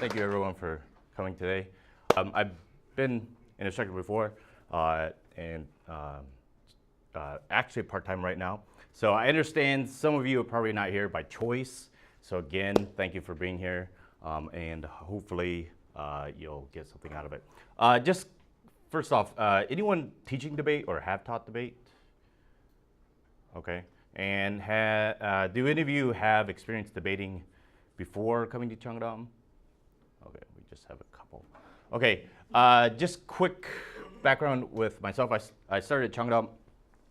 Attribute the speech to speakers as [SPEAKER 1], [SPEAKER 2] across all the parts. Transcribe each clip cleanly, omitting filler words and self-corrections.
[SPEAKER 1] Thank you everyone for coming today. I've been an instructor before and actually part-time right now. So I understand some of you are probably not here by choice. So again, thank you for being here and hopefully you'll get something out of it. Just first off, anyone teaching debate or have taught debate? Okay. And do any of you have experience debating before coming to Chungdahm? Okay, we just have a couple. Okay, just quick background with myself. I started Chungdahm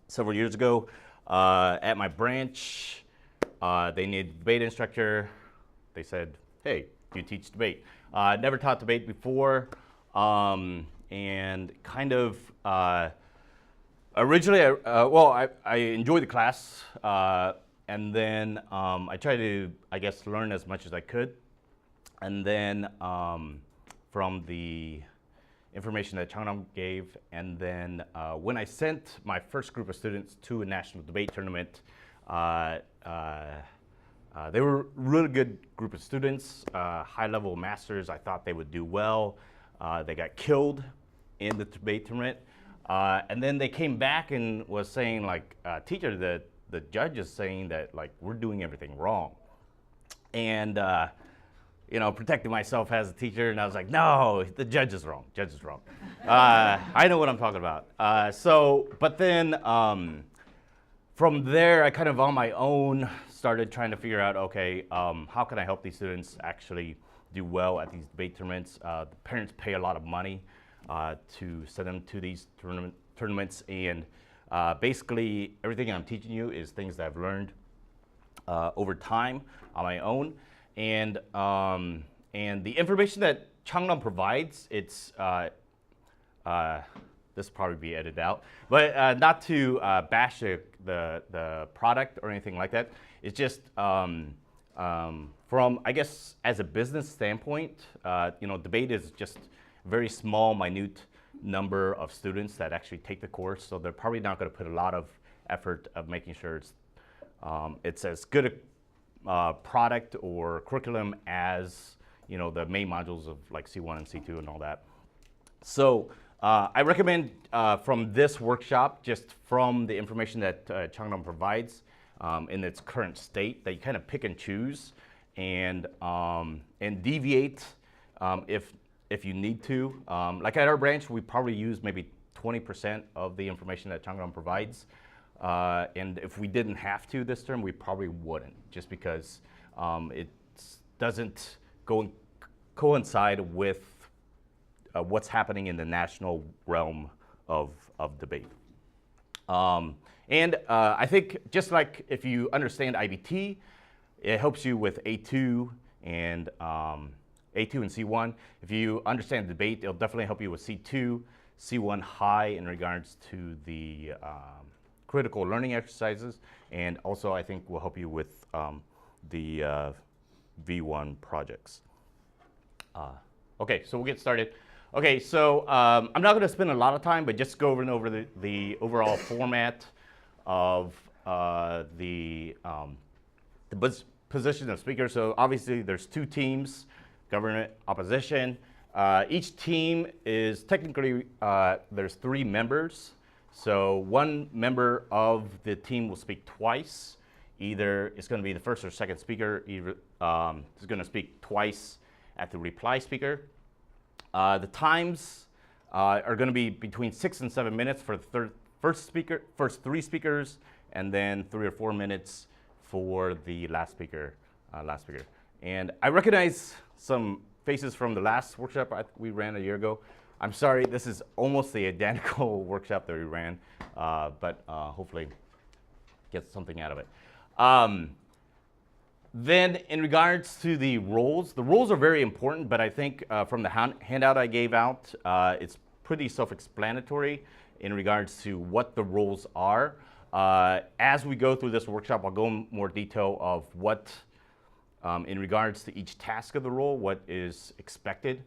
[SPEAKER 1] several years ago at my branch. They needed a debate instructor. They said, hey, do you teach debate? Never taught debate before, and kind of originally, I enjoyed the class, and then I tried to, I guess, learn as much as I could. And then from the information that Chungdahm gave, and then when I sent my first group of students to a national debate tournament, they were a really good group of students, high-level masters. I thought they would do well. They got killed in the debate tournament. And then they came back and was saying, like, teacher, the judge is saying that, like, we're doing everything wrong. And you know, protecting myself as a teacher, and I was like, no, the judge is wrong, judge is wrong. I know what I'm talking about. But then from there, I kind of on my own started trying to figure out, okay, how can I help these students actually do well at these debate tournaments? The parents pay a lot of money to send them to these tournaments, and basically everything I'm teaching you is things that I've learned over time on my own. And the information that Chungdahm provides, it's this will probably be edited out, but not to bash the product or anything like that. It's just from, I guess, as a business standpoint, you know, debate is just a very small, minute number of students that actually take the course, so they're probably not going to put a lot of effort of making sure it's as good a product or curriculum as, you know, the main modules of like C1 and C2 and all that. So I recommend from this workshop, just from the information that Chungdahm provides in its current state, that you kind of pick and choose and deviate if you need to. Like at our branch, we probably use maybe 20% of the information that Chungdahm provides. And if we didn't have to this term, we probably wouldn't, just because it doesn't coincide with what's happening in the national realm of debate. I think just like if you understand IBT, it helps you with A2 and C1. If you understand debate, it'll definitely help you with C2, C1 high in regards to the critical learning exercises, and also I think will help you with the V1 projects. Okay, so we'll get started. Okay, so I'm not going to spend a lot of time, but just go over the overall format of the position of speaker. So obviously there's two teams, government, opposition. Each team is technically, there's 3 members. So one member of the team will speak twice. Either it's going to be the first or second speaker. Either is going to speak twice at the reply speaker. The times are going to be between 6 and 7 minutes for the first 3 speakers, and then 3 or 4 minutes for the last speaker. And I recognize some faces from the last workshop we ran a year ago. I'm sorry, this is almost the identical workshop that we ran, but hopefully get something out of it. Then in regards to the roles are very important, but I think from the handout I gave out, it's pretty self-explanatory in regards to what the roles are. As we go through this workshop, I'll go in more detail of what, in regards to each task of the role, what is expected.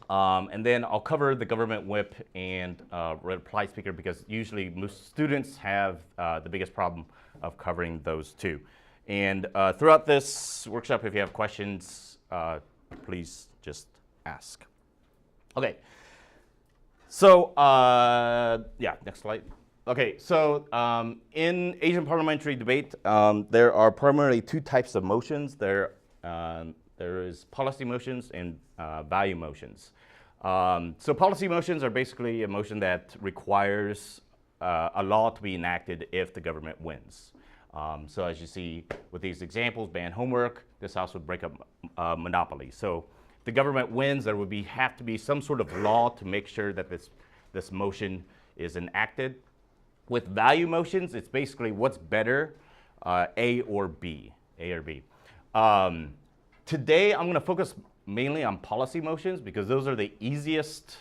[SPEAKER 1] And then I'll cover the government whip and reply speaker, because usually most students have the biggest problem of covering those two. And throughout this workshop, if you have questions, please just ask. Okay. So, yeah, next slide. Okay, so in Asian parliamentary debate, there are primarily two types of motions. There is policy motions and value motions. So policy motions are basically a motion that requires a law to be enacted if the government wins. So as you see with these examples, ban homework, this house would break up monopoly. So if the government wins, there would have to be some sort of law to make sure that this motion is enacted. With value motions, it's basically what's better, A or B, A or B. Today, I'm going to focus mainly on policy motions because those are the easiest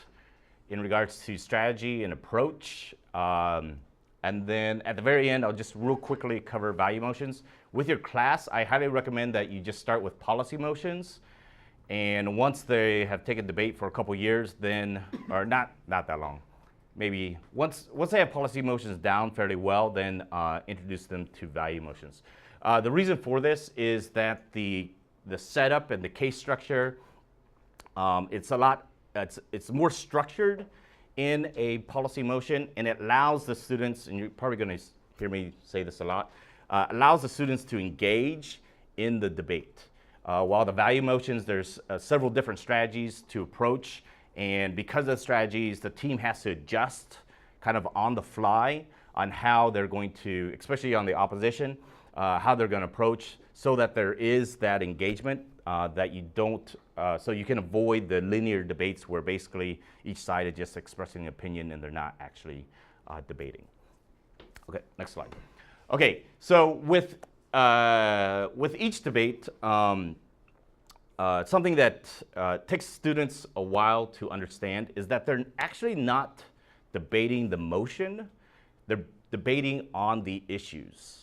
[SPEAKER 1] in regards to strategy and approach. And then at the very end, I'll just real quickly cover value motions. With your class, I highly recommend that you just start with policy motions. And once they have taken debate for a couple years, then, or not that long, maybe once they have policy motions down fairly well, then introduce them to value motions. The reason for this is that the setup and the case structure, it's more structured in a policy motion, and it allows the students, and you're probably going to hear me say this a lot, allows the students to engage in the debate. While the value motions, there's several different strategies to approach, and because of the strategies, the team has to adjust kind of on the fly on how they're going to, especially on the opposition, how they're going to approach so that there is that engagement that you don't, so you can avoid the linear debates where basically each side is just expressing an opinion and they're not actually debating. Okay, next slide. Okay, so with each debate, something that takes students a while to understand is that they're actually not debating the motion, they're debating on the issues.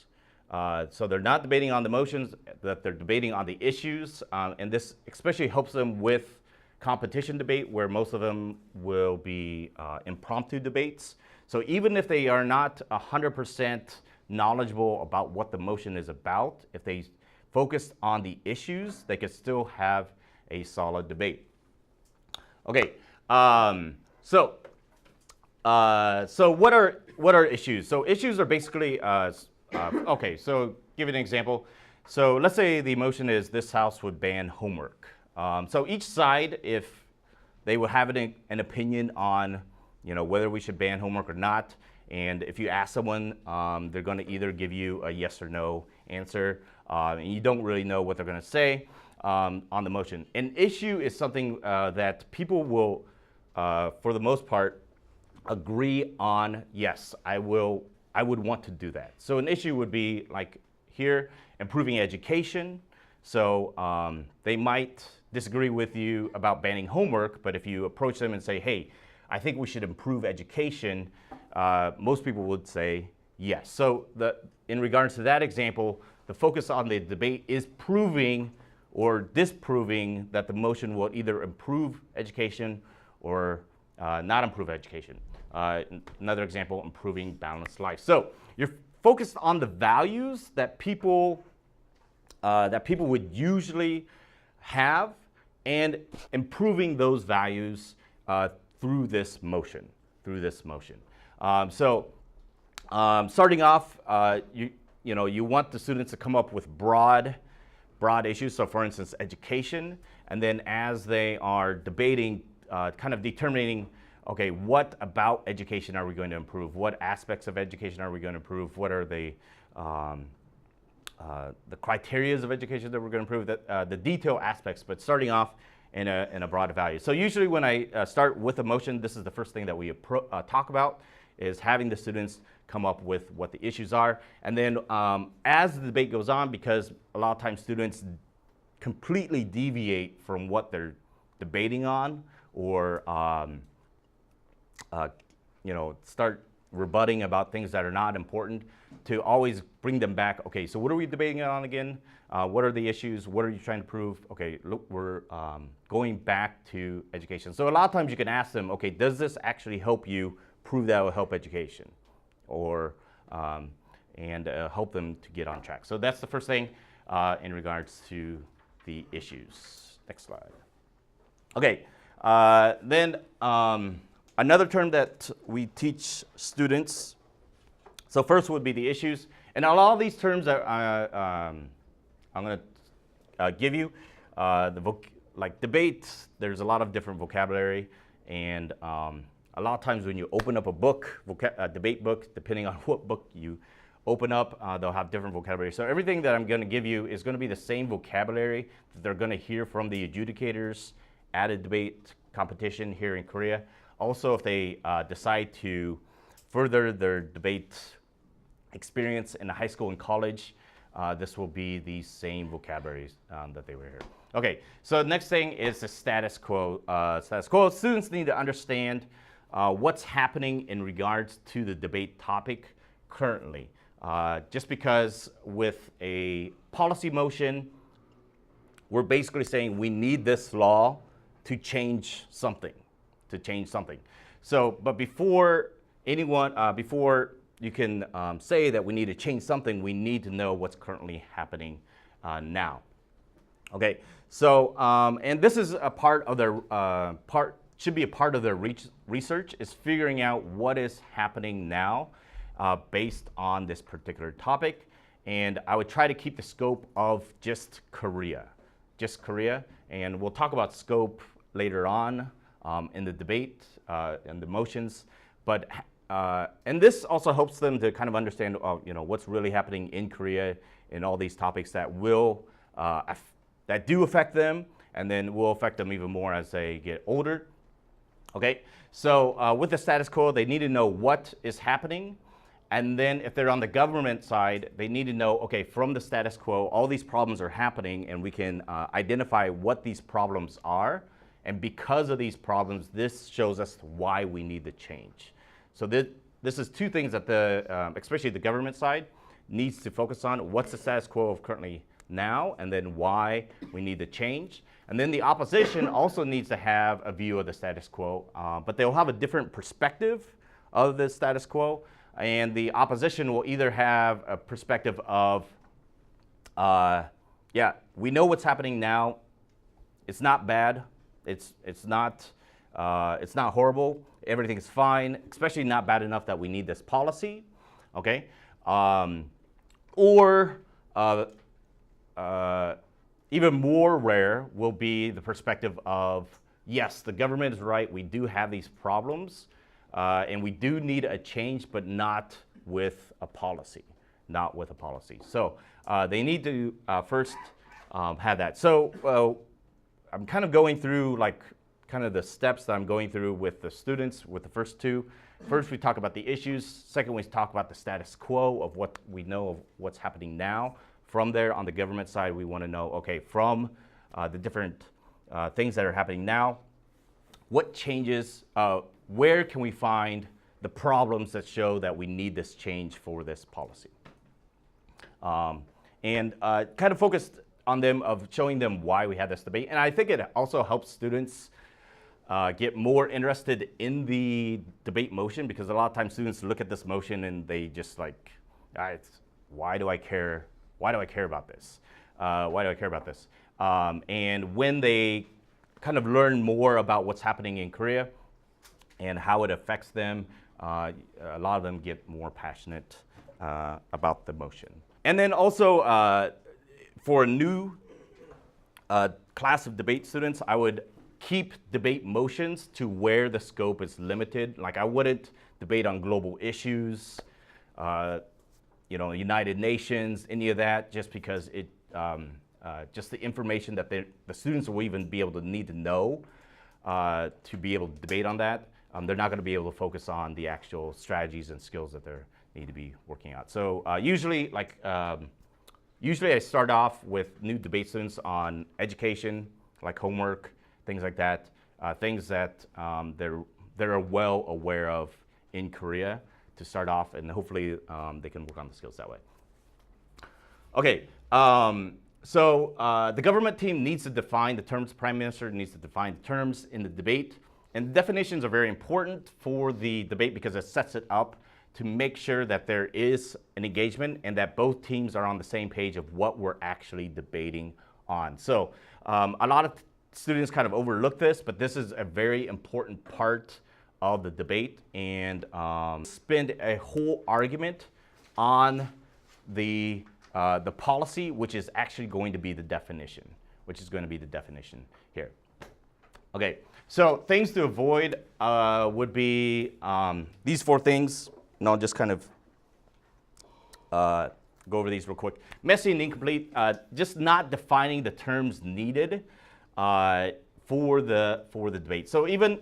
[SPEAKER 1] So they're not debating on the motions, that they're debating on the issues, and this especially helps them with competition debate where most of them will be impromptu debates. So even if they are not 100% knowledgeable about what the motion is about, if they focus on the issues, they could still have a solid debate. Okay, so what are issues? So issues are basically okay, so give an example. So let's say the motion is this house would ban homework. So each side, if they will have an opinion on, whether we should ban homework or not, and if you ask someone, they're going to either give you a yes or no answer, and you don't really know what they're going to say on the motion. An issue is something that people will, for the most part, agree on. Yes, I would want to do that. So an issue would be like here, improving education. So they might disagree with you about banning homework, but if you approach them and say, hey, I think we should improve education, most people would say yes. So in regards to that example, the focus on the debate is proving or disproving that the motion will either improve education or not improve education. Another example, improving balanced life. So you're focused on the values that people would usually have and improving those values through this motion. Starting off, you want the students to come up with broad issues. So for instance, education, and then as they are debating, kind of determining, okay, what about education are we going to improve? What aspects of education are we going to improve? What are the criteria of education that we're going to improve? The detail aspects, but starting off in a broad value. So usually when I start with a motion, this is the first thing that we talk about, is having the students come up with what the issues are. And then as the debate goes on, because a lot of times students completely deviate from what they're debating on, or start rebutting about things that are not important, to always bring them back. Okay, so what are we debating on again? What are the issues? What are you trying to prove? Okay, look, we're going back to education. So a lot of times you can ask them, okay, does this actually help you prove that it will help education? Or, and help them to get on track. So that's the first thing in regards to the issues. Next slide. Okay, then another term that we teach students. So first would be the issues, and a lot of these terms that I'm going to give you, like debate. There's a lot of different vocabulary, and a lot of times when you open up a book, a debate book, depending on what book you open up, they'll have different vocabulary. So everything that I'm going to give you is going to be the same vocabulary that they're going to hear from the adjudicators at a debate competition here in Korea. Also, if they decide to further their debate experience in high school and college, this will be the same vocabularies that they were here. Okay, so the next thing is the status quo. Status quo, students need to understand what's happening in regards to the debate topic currently. Just because with a policy motion, we're basically saying we need this law to change something, So, but before before you can say that we need to change something, we need to know what's currently happening now. Okay, so and this is a part of their should be a part of their research, is figuring out what is happening now based on this particular topic. And I would try to keep the scope of just Korea, and we'll talk about scope later on in the debate and the motions. But and this also helps them to kind of understand, what's really happening in Korea in all these topics that will that do affect them, and then will affect them even more as they get older. Okay, so with the status quo, they need to know what is happening. And then if they're on the government side, they need to know, okay, from the status quo, all these problems are happening, and we can identify what these problems are. And because of these problems, this shows us why we need the change. So this is two things that especially the government side, needs to focus on. What's the status quo of currently now, and then why we need the change. And then the opposition also needs to have a view of the status quo, but they'll have a different perspective of the status quo. And the opposition will either have a perspective of, we know what's happening now. It's not bad. It's not horrible. Everything is fine, especially not bad enough that we need this policy. Okay, even more rare will be the perspective of, yes, the government is right. We do have these problems. And we do need a change, but not with a policy. So they need to first have that. So I'm kind of going through the steps that I'm going through with the students with the first two. First, we talk about the issues. Second, we talk about the status quo of what we know of what's happening now. From there, on the government side, we want to know, okay, from the different things that are happening now, what changes, where can we find the problems that show that we need this change for this policy? And kind of focused on them of showing them why we had this debate. And I think it also helps students get more interested in the debate motion, because a lot of times students look at this motion and they just why do I care? Why do I care about this? Why do I care about this? And when they kind of learn more about what's happening in Korea and how it affects them, a lot of them get more passionate about the motion. And then also for a new class of debate students, I would keep debate motions to where the scope is limited. Like, I wouldn't debate on global issues, United Nations, any of that, just because it just the information that the students will even be able to need to know to be able to debate on that. They're not going to be able to focus on the actual strategies and skills that they need to be working out. So usually I start off with new debate students on education, like homework, things like that, things that they're well aware of in Korea to start off, and hopefully they can work on the skills that way. Okay, so the government team needs to define the terms. Prime Minister needs to define the terms in the debate. And definitions are very important for the debate because it sets it up to make sure that there is an engagement and that both teams are on the same page of what we're actually debating on. So a lot of students kind of overlook this, but this is a very important part of the debate, and spend a whole argument on the policy, which is actually going to be the definition, here. Okay, so things to avoid would be these 4 things, and I'll just kind of go over these real quick. Messy and incomplete, just not defining the terms needed for the debate. So even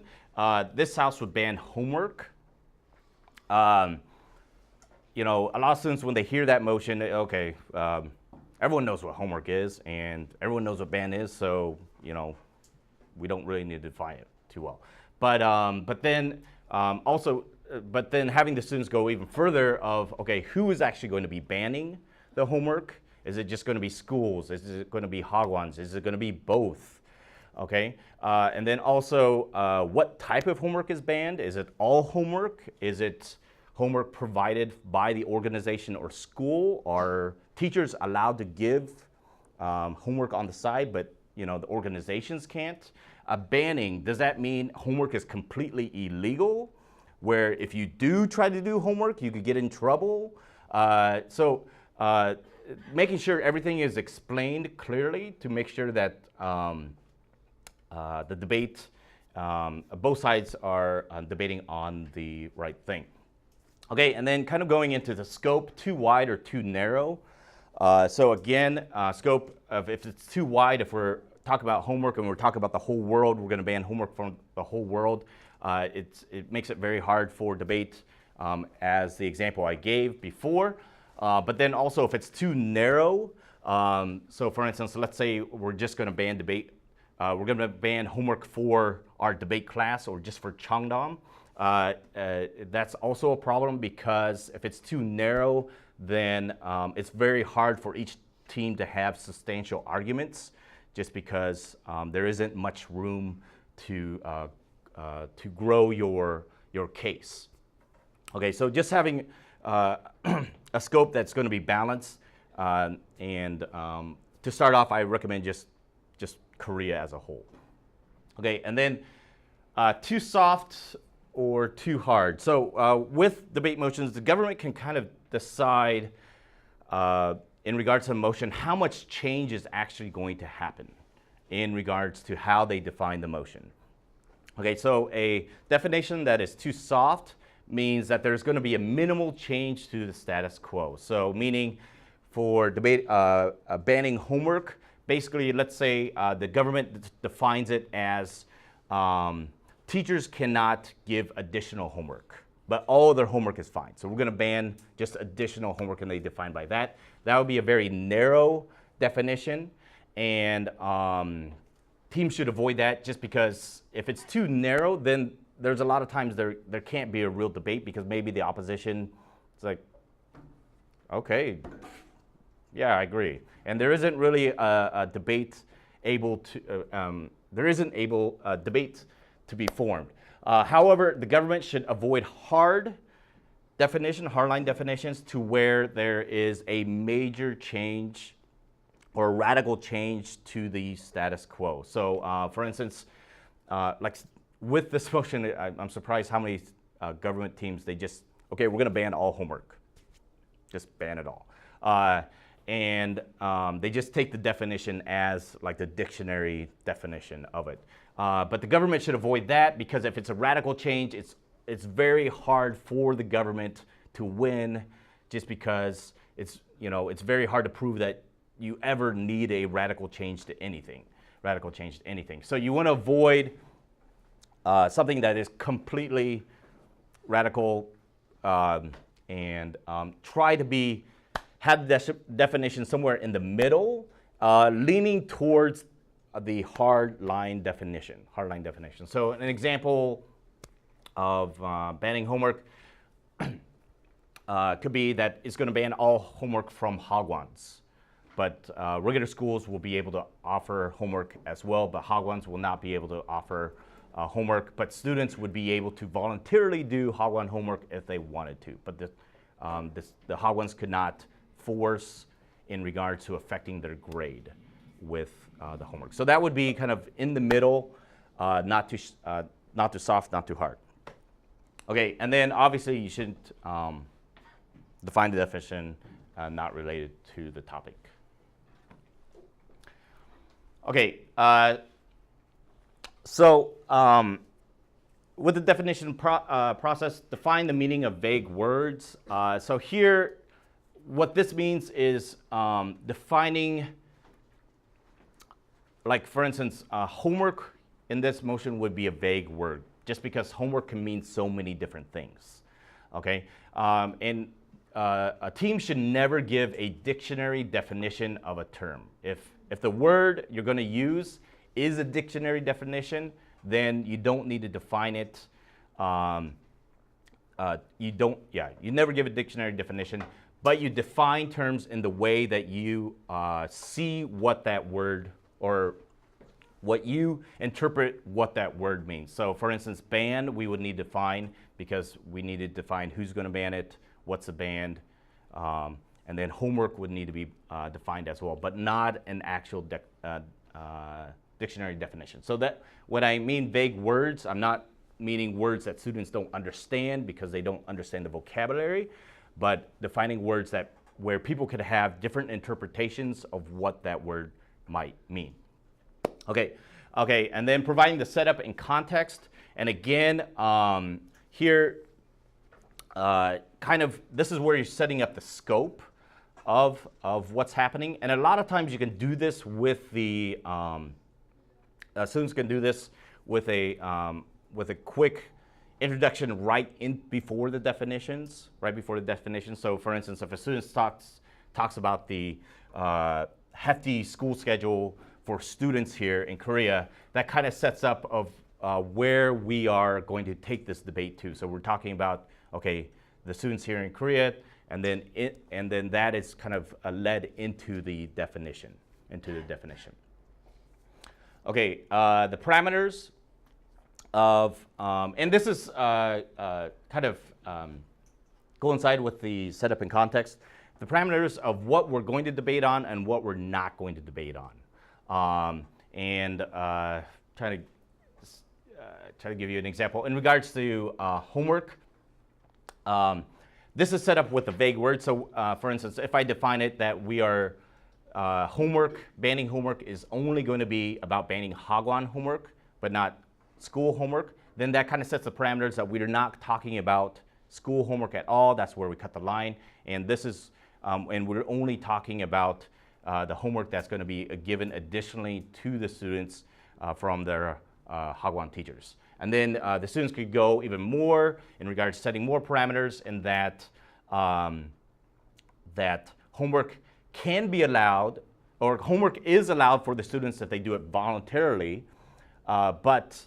[SPEAKER 1] this House would ban homework. You know, a lot of students, when they hear that motion, okay, everyone knows what homework is, and everyone knows what ban is, so, you know, we don't really need to define it too well. But then having the students go even further of, okay, who is actually going to be banning the homework? Is it just going to be schools? Is it going to be Hagwons? Is it going to be both? Okay, and then also what type of homework is banned? Is it all homework? Is it homework provided by the organization or school? Are teachers allowed to give homework on the side, but you know the organizations can't? Banning, does that mean homework is completely illegal, where if you do try to do homework, you could get in trouble? Making sure everything is explained clearly to make sure that the debate, both sides are debating on the right thing. Okay, and then kind of going into the scope, too wide or too narrow. So again, scope of if it's too wide, if we're talking about homework and we're talking about the whole world, we're going to ban homework from the whole world. It makes it very hard for debate, as the example I gave before. But then also if it's too narrow, so for instance, let's say we're just going to ban debate. We're going to ban homework for our debate class or just for Chungdahm. That's also a problem, because if it's too narrow, then it's very hard for each team to have substantial arguments, just because there isn't much room to grow your case. Okay, so just having a scope that's going to be balanced, and to start off, I recommend just Korea as a whole. Okay, and then too soft or too hard. So with debate motions, the government can kind of decide in regards to the motion how much change is actually going to happen in regards to how they define the motion. Okay, so a definition that is too soft means that there's going to be a minimal change to the status quo. So meaning for debate banning homework, basically let's say the government defines it as teachers cannot give additional homework, but all their homework is fine. So we're going to ban just additional homework, and they define by that. That would be a very narrow definition, and teams should avoid that, just because if it's too narrow, then there's a lot of times there can't be a real debate, because maybe the opposition is like, okay, yeah, I agree. And there isn't really a debate able to, there isn't a debate to be formed. However, the government should avoid hardline definitions to where there is a major change or a radical change to the status quo. So for instance, like with this motion, I'm surprised how many government teams, they just, okay, we're gonna ban all homework. Just ban it all. And they just take the definition as like the dictionary definition of it. But the government should avoid that, because if it's a radical change, it's very hard for the government to win, just because it's very hard to prove that you ever need a radical change to anything. So you want to avoid something that is completely radical, and try to have the definition somewhere in the middle, leaning towards the hardline definition. So an example of banning homework could be that it's going to ban all homework from Hagwons. But regular schools will be able to offer homework as well, but Hagwons will not be able to offer homework. But students would be able to voluntarily do Hagwon homework if they wanted to. But the Hagwons could not force in regard to affecting their grade with the homework. So that would be kind of in the middle, not too soft, not too hard. Okay, and then obviously you shouldn't define the definition not related to the topic. Okay, so with the definition process, define the meaning of vague words. So here, what this means is defining, like for instance, homework in this motion would be a vague word, just because homework can mean so many different things. Okay, and a team should never give a dictionary definition of a term. If the word you're going to use is a dictionary definition, then you don't need to define it. You never give a dictionary definition, but you define terms in the way that you see what that word, or what you interpret what that word means. So for instance, ban, we would need to define, because we need to define who's going to ban it, what's a ban, and then homework would need to be defined as well, but not an actual dictionary definition. So that when I mean vague words, I'm not meaning words that students don't understand because they don't understand the vocabulary, but defining words that where people could have different interpretations of what that word might mean. Okay, and then providing the setup and context. And again, here, kind of, this is where you're setting up the scope of what's happening. And a lot of times you can do this with the, students can do this with a quick introduction right in before the definitions, So for instance, if a student talks about the hefty school schedule for students here in Korea, that kind of sets up of where we are going to take this debate to. So we're talking about, okay, the students here in Korea, and then that is kind of led into the definition, Okay, the parameters of, and this is kind of coincide with the setup and context, the parameters of what we're going to debate on and what we're not going to debate on. Try to give you an example. In regards to homework, this is set up with a vague word. So for instance, if I define it that we are banning homework is only going to be about banning Hagwon homework, but not school homework, then that kind of sets the parameters that we're not talking about school homework at all. That's where we cut the line. And this is, and we're only talking about the homework that's going to be given additionally to the students from their Hagwon teachers. And then the students could go even more in regards to setting more parameters, in that that homework can be allowed, or homework is allowed for the students if they do it voluntarily, but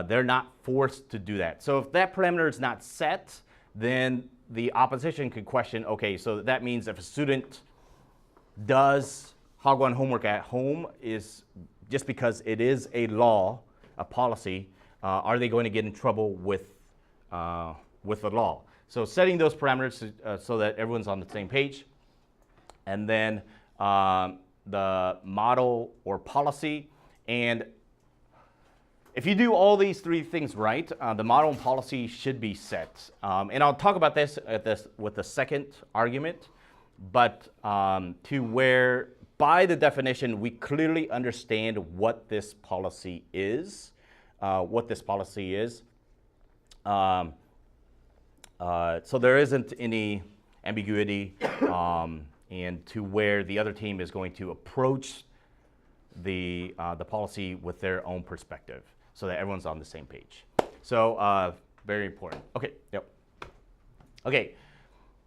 [SPEAKER 1] they're not forced to do that. So if that parameter is not set, then the opposition could question, okay, so that means if a student does Hagwon homework at home, is just because it is a law, a policy, are they going to get in trouble with the law? So setting those parameters so that everyone's on the same page. And then the model or policy. And if you do all these three things right, the model and policy should be set. And I'll talk about this with the second argument, but to where by the definition we clearly understand what this policy is. So there isn't any ambiguity, and to where the other team is going to approach the policy with their own perspective, so that everyone's on the same page. So very important. Okay. Yep. Okay.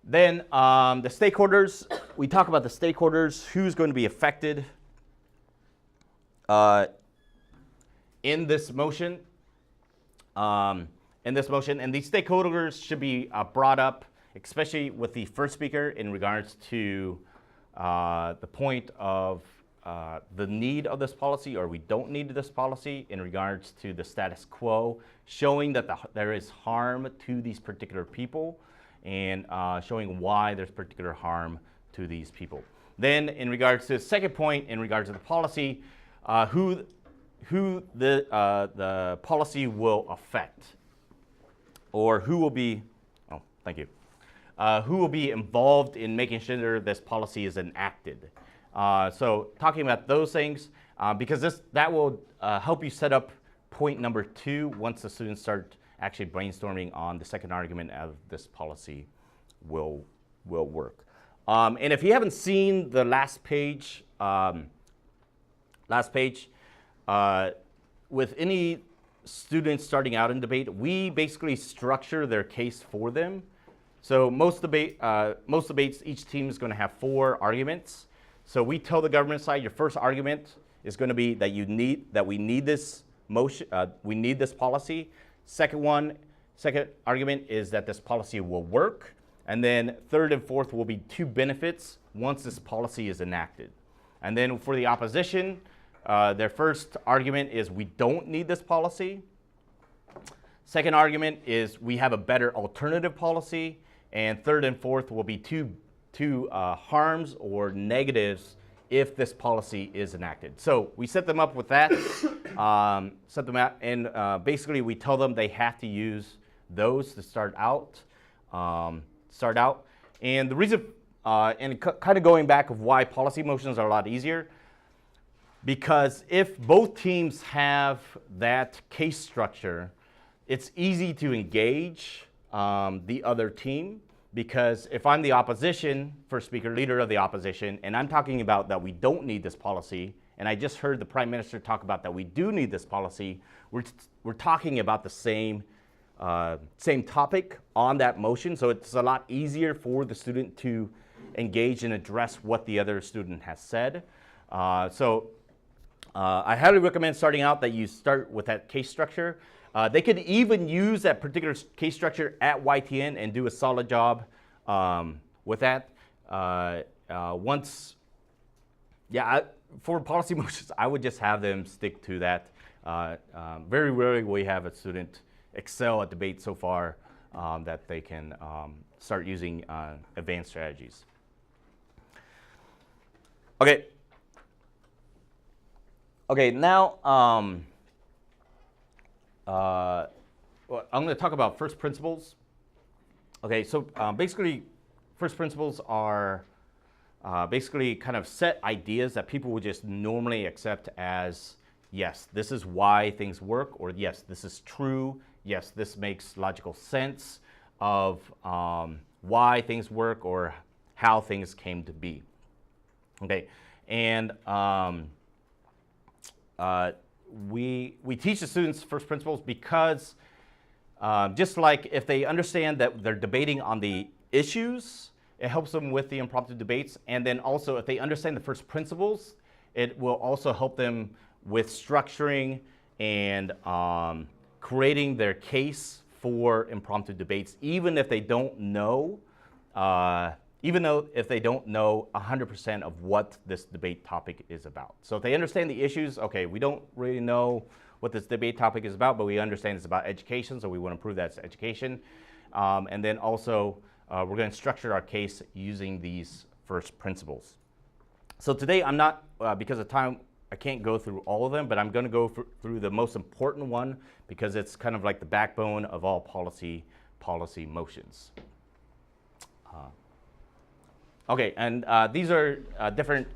[SPEAKER 1] Then the stakeholders. We talk about the stakeholders. Who's going to be affected in this motion? And these stakeholders should be brought up, especially with the first speaker, in regards to the point of the need of this policy, or we don't need this policy, in regards to the status quo, showing that there is harm to these particular people, and showing why there's particular harm to these people. Then in regards to the second point, in regards to the policy, who the policy will affect, or who will be, oh, thank you, who will be involved in making sure this policy is enacted. So talking about those things, because that will help you set up point number 2 once the students start actually brainstorming on the second argument of this policy will work. And if you haven't seen the last page, with any students starting out in debate, we basically structure their case for them. So most debates, each team is going to have 4 arguments. So we tell the government side, your first argument is going to be that we need this motion, we need this policy. Second argument is that this policy will work. And then third and fourth will be 2 benefits once this policy is enacted. And then for the opposition, their first argument is we don't need this policy. Second argument is we have a better alternative policy. And third and fourth will be two harms or negatives if this policy is enacted. So we set them up with that, set them out, and basically we tell them they have to use those to start out. And the reason, and kind of going back of why policy motions are a lot easier, because if both teams have that case structure, it's easy to engage the other team. Because if I'm the opposition, first speaker, leader of the opposition, and I'm talking about that we don't need this policy, and I just heard the Prime Minister talk about that we do need this policy, we're talking about the same topic on that motion, so it's a lot easier for the student to engage and address what the other student has said. So I highly recommend starting out that you start with that case structure. They could even use that particular case structure at YTN and do a solid job with that. For policy motions, I would just have them stick to that. Very rarely will we have a student excel at debate so far that they can start using advanced strategies. Okay. Okay, now well, I'm going to talk about first principles. Okay, so basically, first principles are basically kind of set ideas that people would just normally accept as, yes, this is why things work, or yes, this is true, yes, this makes logical sense of why things work or how things came to be. Okay, and we teach the students first principles because just like if they understand that they're debating on the issues, it helps them with the impromptu debates. And then also if they understand the first principles, it will also help them with structuring and creating their case for impromptu debates, even if they don't know, if they don't know 100% of what this debate topic is about. So if they understand the issues, okay, we don't really know what this debate topic is about, but we understand it's about education, so we want to prove that it's education. And then also, we're going to structure our case using these first principles. So today, I'm not, because of time, I can't go through all of them, but I'm going to go through the most important one because it's kind of like the backbone of all policy motions. Okay, and these are different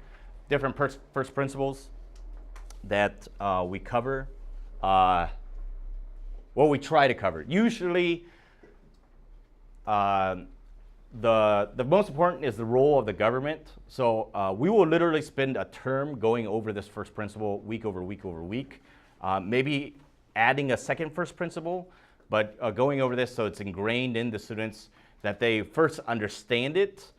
[SPEAKER 1] first principles that we cover. Well, we try to cover. Usually, the most important is the role of the government. So we will literally spend a term going over this first principle week over week over week. Maybe adding a second first principle, but going over this so it's ingrained in the students that they first understand it,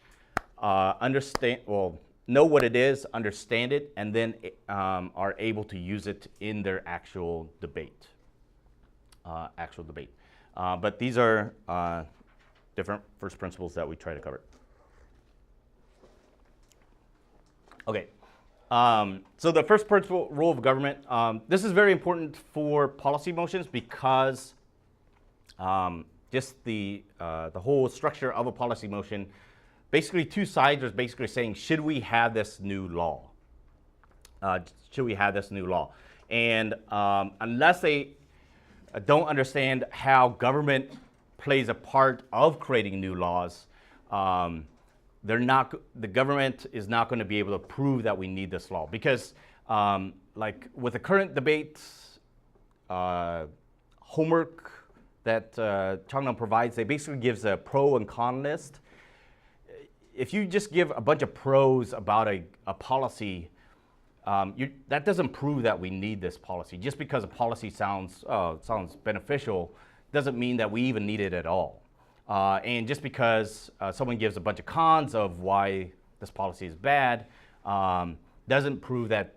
[SPEAKER 1] know what it is, understand it, and then are able to use it in their actual debate. But these are different first principles that we try to cover. Okay, so the first principle, role of government, this is very important for policy motions because just the whole structure of a policy motion basically two sides are basically saying, should we have this new law? Should we have this new law? And unless they don't understand how government plays a part of creating new laws, the government is not going to be able to prove that we need this law. Because like with the current debate, homework that Chungdahm provides, they basically gives a pro and con list. If you just give a bunch of pros about a policy, that doesn't prove that we need this policy. Just because a policy sounds beneficial doesn't mean that we even need it at all. And just because someone gives a bunch of cons of why this policy is bad doesn't prove that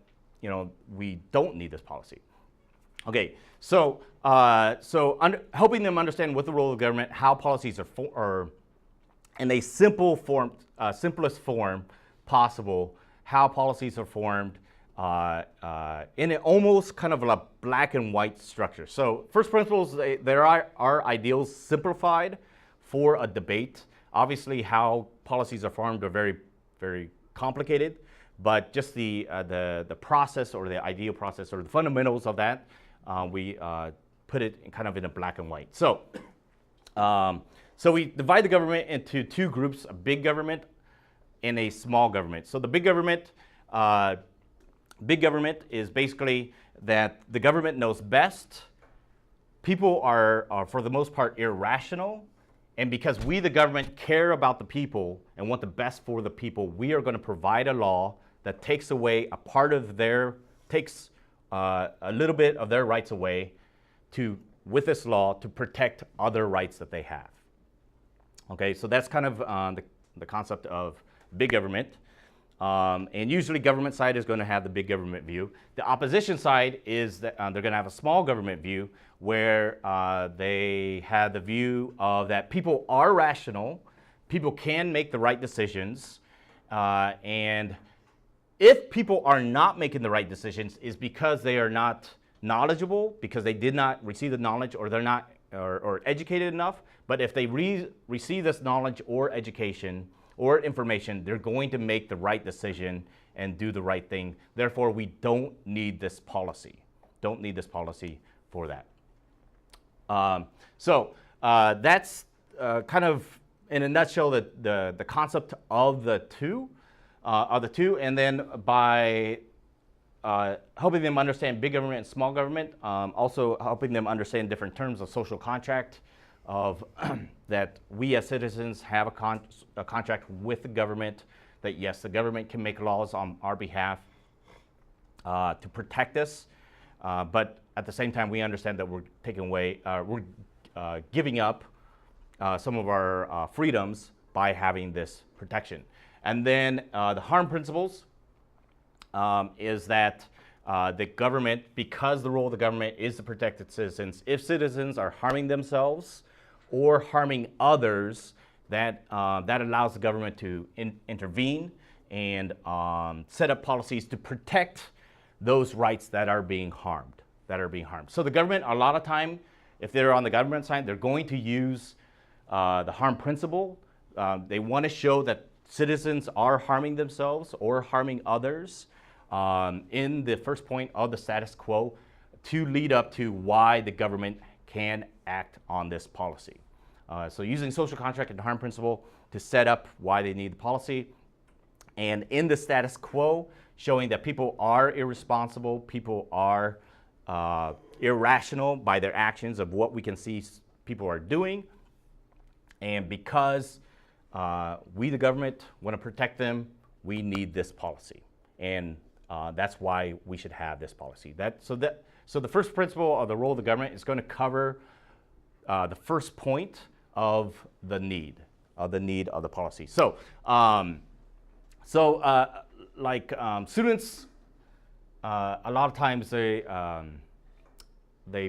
[SPEAKER 1] we don't need this policy. Okay, so helping them understand what the role of government, how policies are in a simplest form possible, how policies are formed in an almost kind of a black and white structure. So first principles, there are ideals simplified for a debate. Obviously, how policies are formed are very, very complicated, but just the process or the ideal process or the fundamentals of that, we put it in a black and white. So we divide the government into two groups: a big government and a small government. So the big government is basically that the government knows best. People are for the most part irrational, and because we, the government, care about the people and want the best for the people, we are going to provide a law that takes away a part of takes a little bit of their rights away with this law to protect other rights that they have. Okay, so that's kind of the concept of big government. And usually government side is going to have the big government view. The opposition side is that they're going to have a small government view where they have the view of that people are rational, people can make the right decisions, and if people are not making the right decisions is because they are not knowledgeable, because they did not receive the knowledge, or they're not or educated enough. But if they receive this knowledge or education or information, they're going to make the right decision and do the right thing. Therefore, we don't need this policy. Don't need this policy for that. That's kind of, in a nutshell, the concept of the two. And then by helping them understand big government and small government, also helping them understand different terms of social contract, of that we as citizens have a contract with the government, that yes, the government can make laws on our behalf to protect us, but at the same time we understand that we're giving up some of our freedoms by having this protection. And then the harm principles is that the government, because the role of the government is to protect its citizens, if citizens are harming themselves or harming others, that allows the government to intervene and set up policies to protect those rights that are being harmed. So the government, a lot of time, if they're on the government side, they're going to use the harm principle. They want to show that citizens are harming themselves or harming others in the first point of the status quo to lead up to why the government can act on this policy. So using social contract and harm principle to set up why they need the policy. And in the status quo, showing that people are irresponsible, people are irrational by their actions of what we can see people are doing. And because we, the government, want to protect them, we need this policy. And that's why we should have this policy. So the first principle of the role of the government is going to cover the first point of the need of the policy. So, students, a lot of times they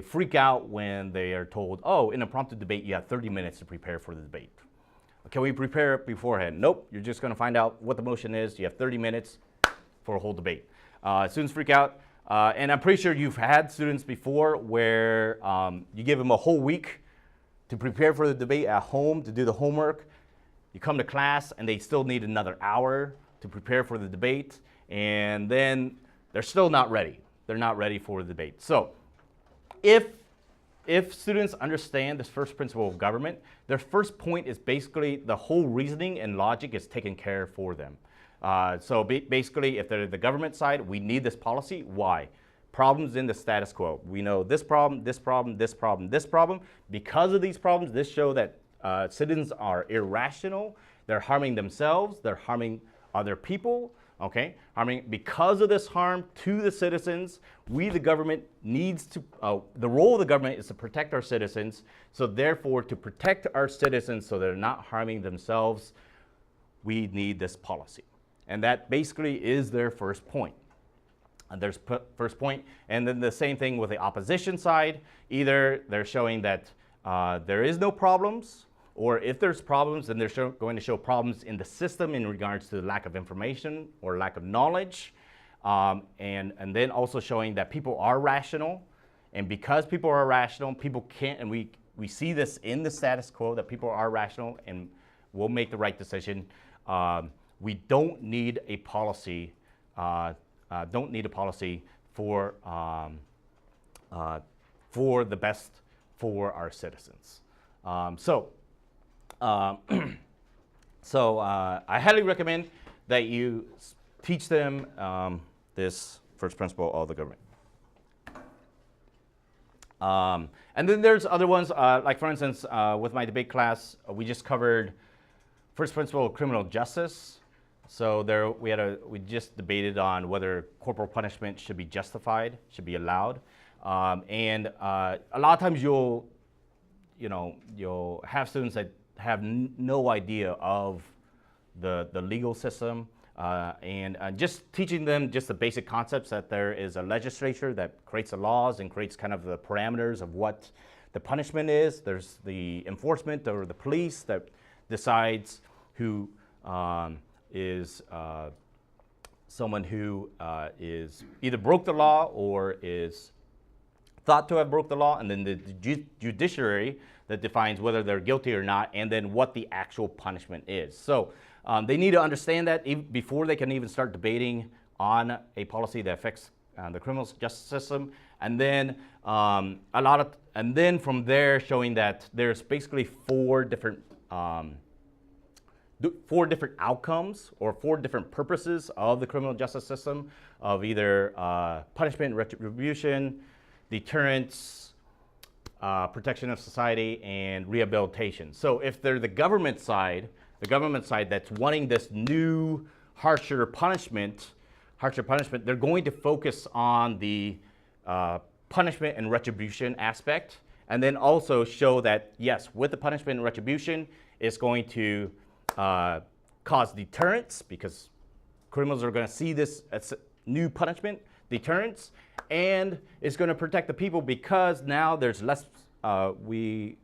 [SPEAKER 1] freak out when they are told, oh, in a prompted debate, you have 30 minutes to prepare for the debate. Can we prepare it beforehand? Nope, you're just going to find out what the motion is. You have 30 minutes for a whole debate. Students freak out, and I'm pretty sure you've had students before where you give them a whole week to prepare for the debate at home, to do the homework, you come to class and they still need another hour to prepare for the debate, and then they're still not ready. They're not ready for the debate. So if students understand this first principle of government, their first point is basically the whole reasoning and logic is taken care of for them. So basically, if they're the government side, we need this policy. Why? Problems in the status quo. We know this problem, this problem, this problem, this problem. Because of these problems, this show that citizens are irrational. They're harming themselves. They're harming other people. Okay, because of this harm to the citizens, we, the government, needs to, the role of the government is to protect our citizens. So therefore, to protect our citizens so they're not harming themselves, we need this policy. And that basically is their first point. And there's first point. And then the same thing with the opposition side. Either they're showing that there is no problems, or if there's problems, then they're going to show problems in the system in regards to lack of information or lack of knowledge. And then also showing that people are rational. And because people are rational, people can't, and we see this in the status quo, that people are rational and will make the right decision. We don't need a policy, for the best for our citizens. So I highly recommend that you teach them this first principle of the government. And then there's other ones, like for instance, with my debate class, we just covered first principle of criminal justice. So there we just debated on whether corporal punishment should be justified, should be allowed. And a lot of times you'll have students that have no idea of the legal system, and just teaching them just the basic concepts that there is a legislature that creates the laws and creates kind of the parameters of what the punishment is. There's the enforcement or the police that decides who is someone who is either broke the law or is thought to have broke the law, and then the judiciary that defines whether they're guilty or not, and then what the actual punishment is. So they need to understand that before they can even start debating on a policy that affects the criminal justice system, and then and then from there showing that there's basically four different outcomes or four different purposes of the criminal justice system, of either punishment, retribution, deterrence, protection of society, and rehabilitation. So if they're the government side that's wanting this new harsher punishment, they're going to focus on the punishment and retribution aspect, and then also show that, yes, with the punishment and retribution, it's going to cause deterrence, because criminals are going to see this as new punishment, deterrence, and it's going to protect the people, because now there's less, we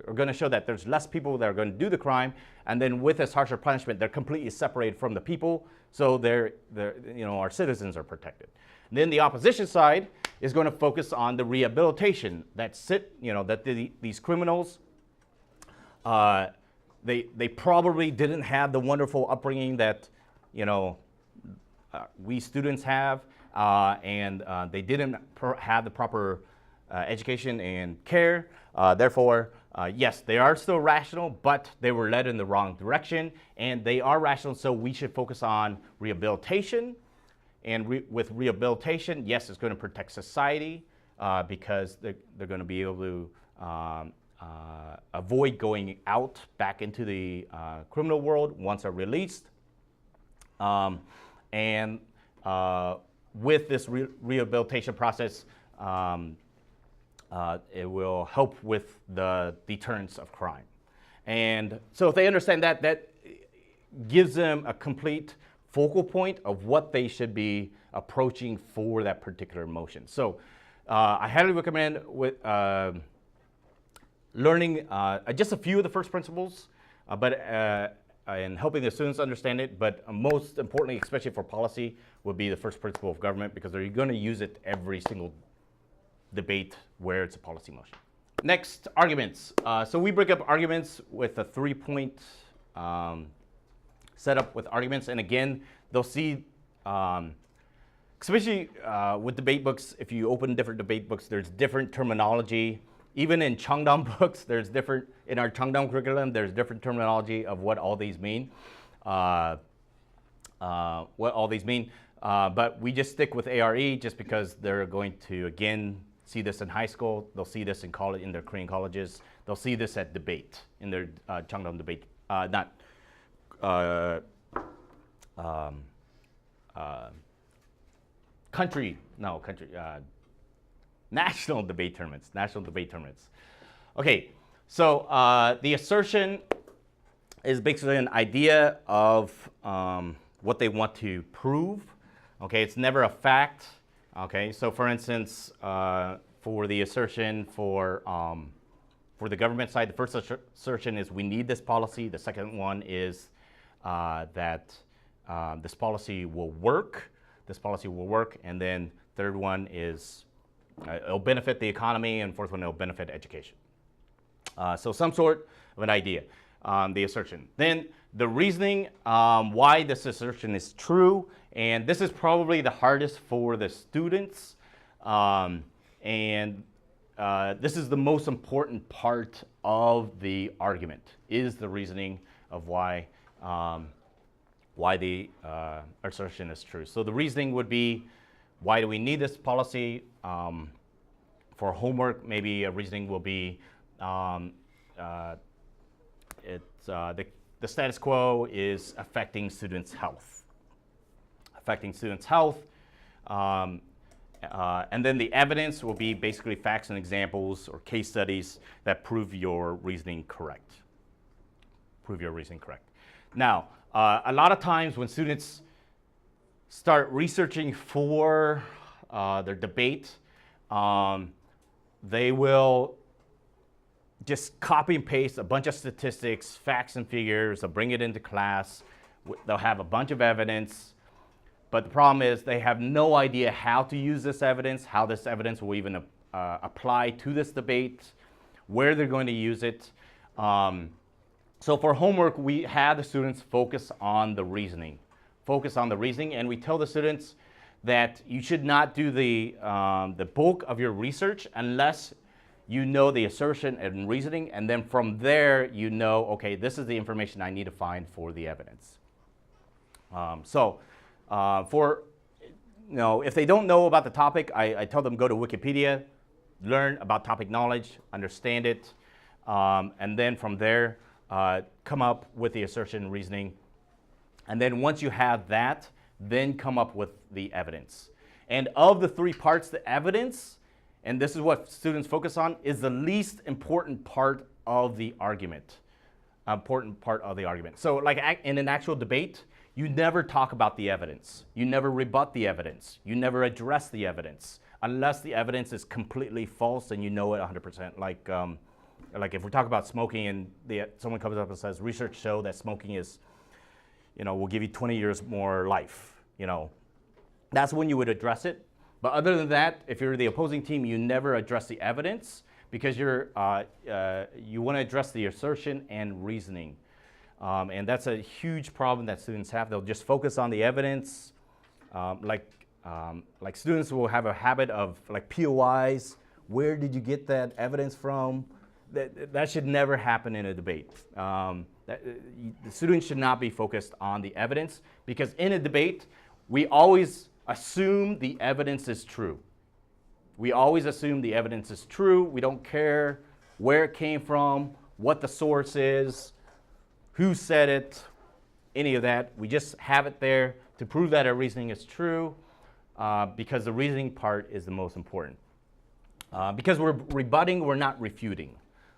[SPEAKER 1] are going to show that there's less people that are going to do the crime, and then with this harsher punishment, they're completely separated from the people, so our citizens are protected. And then the opposition side is going to focus on the rehabilitation, that these criminals, they probably didn't have the wonderful upbringing that we students have, and they didn't have the proper education and care. Therefore, yes, they are still rational, but they were led in the wrong direction, and they are rational, so we should focus on rehabilitation. And with rehabilitation, yes, it's going to protect society, because they're going to be able to avoid going out back into the criminal world once they're released. And with this rehabilitation process, it will help with the deterrence of crime. And so if they understand that, that gives them a complete focal point of what they should be approaching for that particular motion. So I highly recommend learning just a few of the first principles, and helping the students understand it, but most importantly, especially for policy, would be the first principle of government, because they're going to use it every single debate where it's a policy motion. Next, arguments. So we break up arguments with a 3-point set up with arguments. And again, they'll see, especially with debate books, if you open different debate books, there's different terminology. Even in Chungdahm books, there's different, in our Chungdahm curriculum, there's different terminology of what all these mean. But we just stick with ARE just because they're going to, again, see this in high school. They'll see this in college, in their Korean colleges. They'll see this at debate, in their Chungdahm debate, national debate tournaments. Okay, so the assertion is basically an idea of what they want to prove. Okay, it's never a fact. Okay, so for instance, for the assertion for the government side, the first assertion is we need this policy. The second one is that this policy will work. And then third one is it'll benefit the economy, and fourth one, it'll benefit education. So some sort of an idea, the assertion. Then the reasoning why this assertion is true, and this is probably the hardest for the students, this is the most important part of the argument, is the reasoning of why the assertion is true. So the reasoning would be, why do we need this policy? For homework, maybe a reasoning will be the status quo is affecting students' health. And then the evidence will be basically facts and examples or case studies that prove your reasoning correct. Now, a lot of times when students start researching for their debate, they will just copy and paste a bunch of statistics, facts and figures. They'll bring it into class. They'll have a bunch of evidence. But the problem is they have no idea how to use this evidence, how this evidence will even apply to this debate, where they're going to use it. So for homework, we have the students focus on the reasoning. And we tell the students that you should not do the bulk of your research unless you know the assertion and reasoning, and then from there you know, okay, this is the information I need to find for the evidence. If they don't know about the topic, I tell them go to Wikipedia, learn about topic knowledge, understand it, and then from there come up with the assertion and reasoning. And then once you have that, then come up with the evidence. And of the three parts, the evidence, and this is what students focus on, is the least important part of the argument. So like in an actual debate, you never talk about the evidence. You never rebut the evidence. You never address the evidence unless the evidence is completely false and you know it 100%. Like if we talk about smoking and someone comes up and says, research show that smoking is, will give you 20 years more life, that's when you would address it. But other than that, if you're the opposing team, you never address the evidence because you want to address the assertion and reasoning. And that's a huge problem that students have. They'll just focus on the evidence. Like students will have a habit of like POIs. Where did you get that evidence from? That should never happen in a debate. The students should not be focused on the evidence because in a debate, we always assume the evidence is true. We don't care where it came from, what the source is, who said it, any of that. We just have it there to prove that our reasoning is true because the reasoning part is the most important. Because we're rebutting, we're not refuting.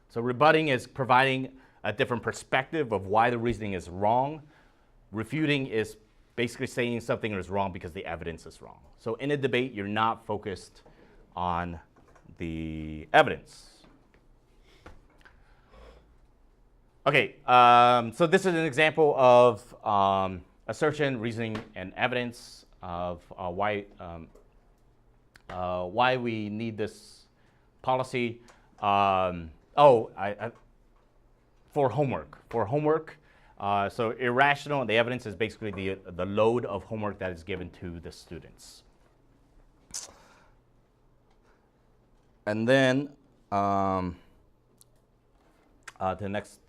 [SPEAKER 1] So rebutting is providing a different perspective of why the reasoning is wrong. Refuting is basically saying something is wrong because the evidence is wrong. So in a debate, you're not focused on the evidence. Okay, so this is an example of assertion, reasoning, and evidence of why we need this policy. For homework, So irrational, the evidence is basically the load of homework that is given to the students. And then the next.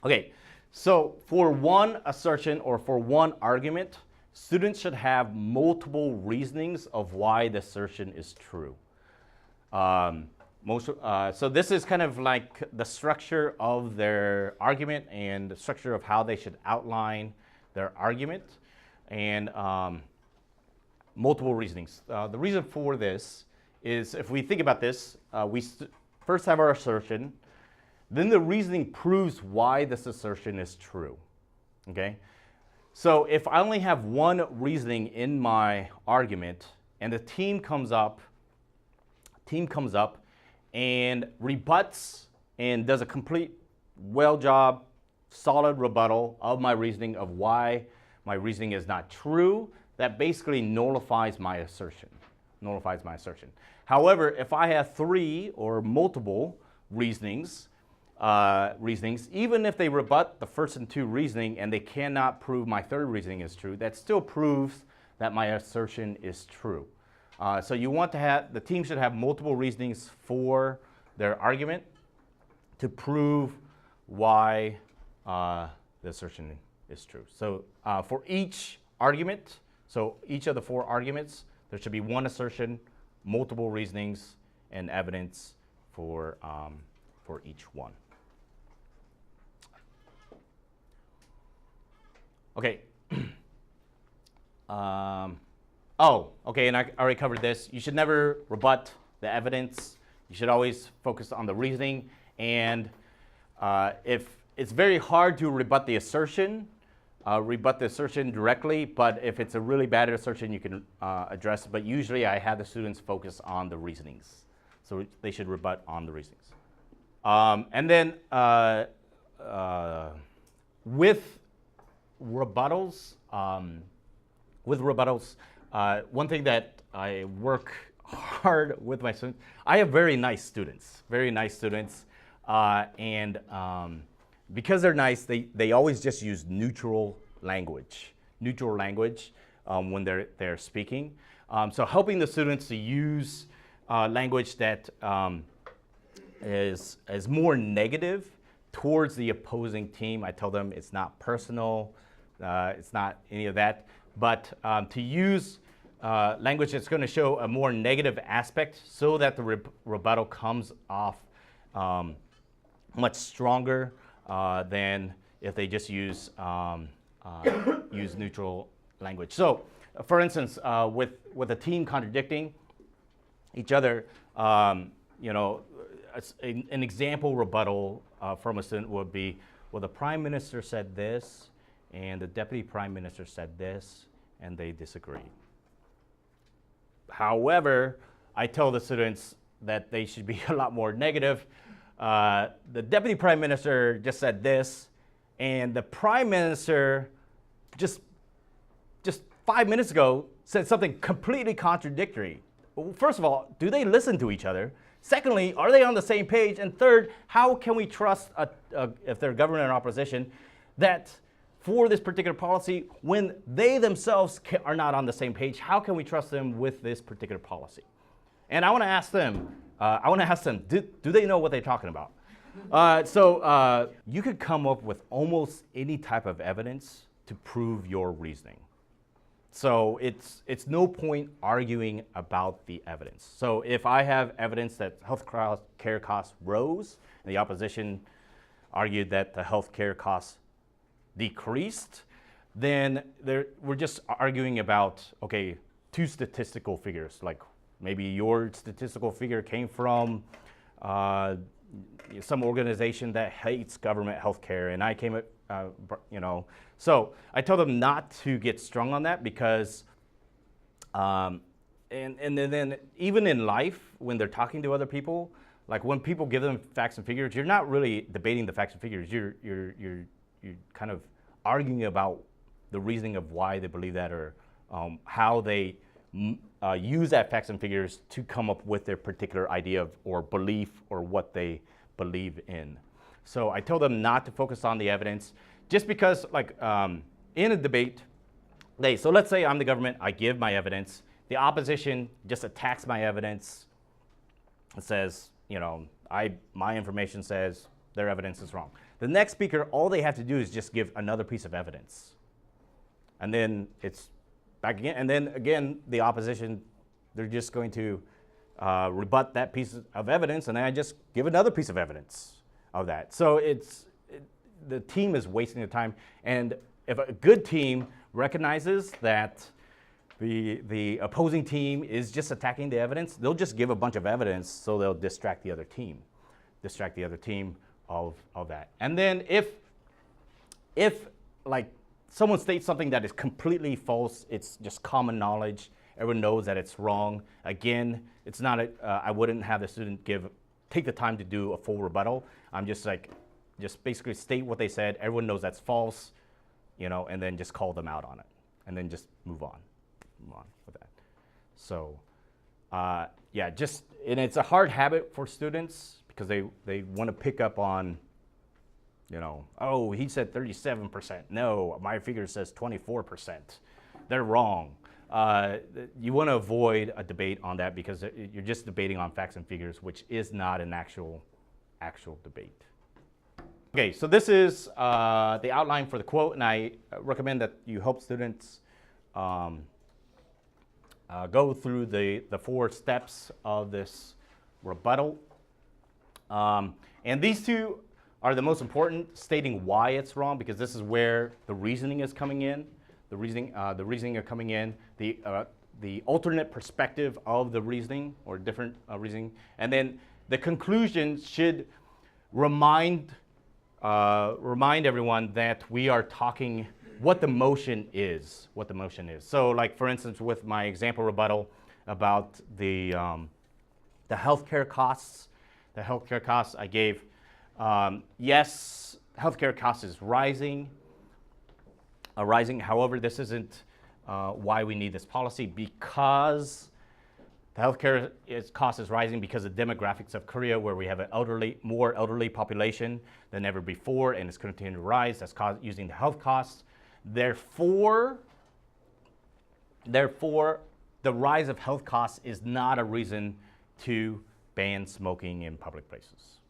[SPEAKER 1] Okay, so for one assertion or for one argument, students should have multiple reasonings of why the assertion is true. So this is kind of like the structure of their argument and the structure of how they should outline their argument, and multiple reasonings. The reason for this is, if we think about this, we first have our assertion, then the reasoning proves why this assertion is true. Okay? So if I only have one reasoning in my argument and the team comes up and rebuts and does a complete job, solid rebuttal of my reasoning of why my reasoning is not true, that basically nullifies my assertion. However, if I have three or multiple reasonings, even if they rebut the first and two reasoning and they cannot prove my third reasoning is true, that still proves that my assertion is true. So you want to have, the team should have multiple reasonings for their argument to prove why the assertion is true. So for each argument, so each of the four arguments, there should be one assertion, multiple reasonings, and evidence for each one. Okay. Okay, and I already covered this. You should never rebut the evidence. You should always focus on the reasoning. And if it's very hard to rebut the assertion directly, but if it's a really bad assertion, you can address it. But usually I have the students focus on the reasonings. So they should rebut on the reasonings. And then with rebuttals, one thing that I work hard with my students, I have very nice students, and because they're nice, they always just use neutral language when they're speaking. So helping the students to use language that is more negative towards the opposing team. I tell them it's not personal, it's not any of that, but to use language that's going to show a more negative aspect so that the rebuttal comes off much stronger than if they just use neutral language. So, for instance, with a team contradicting each other, an example rebuttal from a student would be, well, the Prime Minister said this, and the Deputy Prime Minister said this, and they disagreed. However, I tell the students that they should be a lot more negative. The Deputy Prime Minister just said this, and the Prime Minister just 5 minutes ago said something completely contradictory. Well, first of all, do they listen to each other? Secondly, are they on the same page? And third, how can we trust, if they're government and opposition, that for this particular policy, when they themselves are not on the same page, how can we trust them with this particular policy? And I want to ask them, do they know what they're talking about? So you could come up with almost any type of evidence to prove your reasoning. So it's no point arguing about the evidence. So if I have evidence that health care costs rose, and the opposition argued that the health care costs decreased, then we're just arguing about, okay, two statistical figures. Like maybe your statistical figure came from some organization that hates government health care, and I came So I tell them not to get strung on that because, and then even in life, when they're talking to other people, like when people give them facts and figures, you're not really debating the facts and figures. You're kind of arguing about the reasoning of why they believe that, or how they use that facts and figures to come up with their particular idea of, or belief, or what they believe in. So I told them not to focus on the evidence, just because, like, in a debate, so let's say I'm the government, I give my evidence, the opposition just attacks my evidence and says, you know, my information says their evidence is wrong. The next speaker, all they have to do is just give another piece of evidence. And then it's back again. And then again, the opposition, they're just going to rebut that piece of evidence, and then I just give another piece of evidence of that. So the team is wasting the time. And if a good team recognizes that the opposing team is just attacking the evidence, they'll just give a bunch of evidence, so they'll distract the other team of that. And then if like someone states something that is completely false, it's just common knowledge, everyone knows that it's wrong, again, it's not I wouldn't have the student take the time to do a full rebuttal. I'm just basically state what they said, everyone knows that's false, you know, and then just call them out on it, and then just move on with that. So yeah, and it's a hard habit for students because they want to pick up on, you know, oh, he said 37%. No, my figure says 24%. They're wrong. You want to avoid a debate on that because you're just debating on facts and figures, which is not an actual debate. Okay, so this is the outline for the quote, and I recommend that you help students go through the 4 steps of this rebuttal. And these two are the most important, stating why it's wrong, because this is where the reasoning is coming in. The reasoning are coming in. The alternate perspective of the reasoning, or different reasoning, and then the conclusion should remind everyone that we are talking what the motion is. So, like for instance, with my example rebuttal about the healthcare costs. The healthcare costs I gave, yes, healthcare costs is rising. However, this isn't why we need this policy, because the healthcare cost is rising because of the demographics of Korea, where we have an more elderly population than ever before, and it's continuing to rise. That's using the health costs. Therefore, the rise of health costs is not a reason to ban smoking in public places,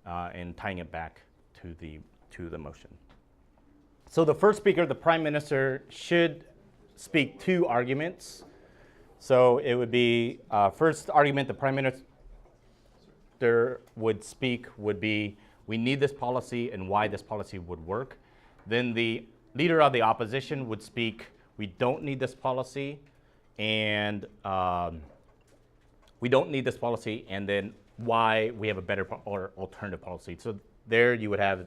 [SPEAKER 1] and tying it back to the motion. So the first speaker, the Prime Minister, should speak 2 arguments. So it would be first argument the Prime Minister would be we need this policy and why this policy would work. Then the leader of the opposition would speak, we don't need this policy, and then why we have a better or alternative policy. So there you would have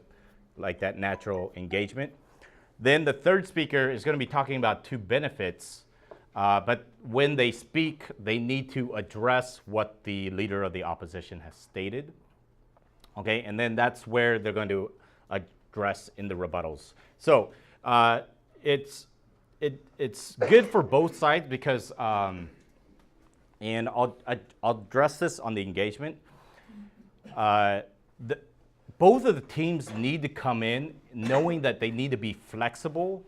[SPEAKER 1] like that natural engagement. Then the third speaker is going to be talking about 2 benefits, but when they speak, they need to address what the leader of the opposition has stated. Okay, and then that's where they're going to address in the rebuttals. So it's good for both sides because, and I'll address this on the engagement. Both of the teams need to come in knowing that they need to be flexible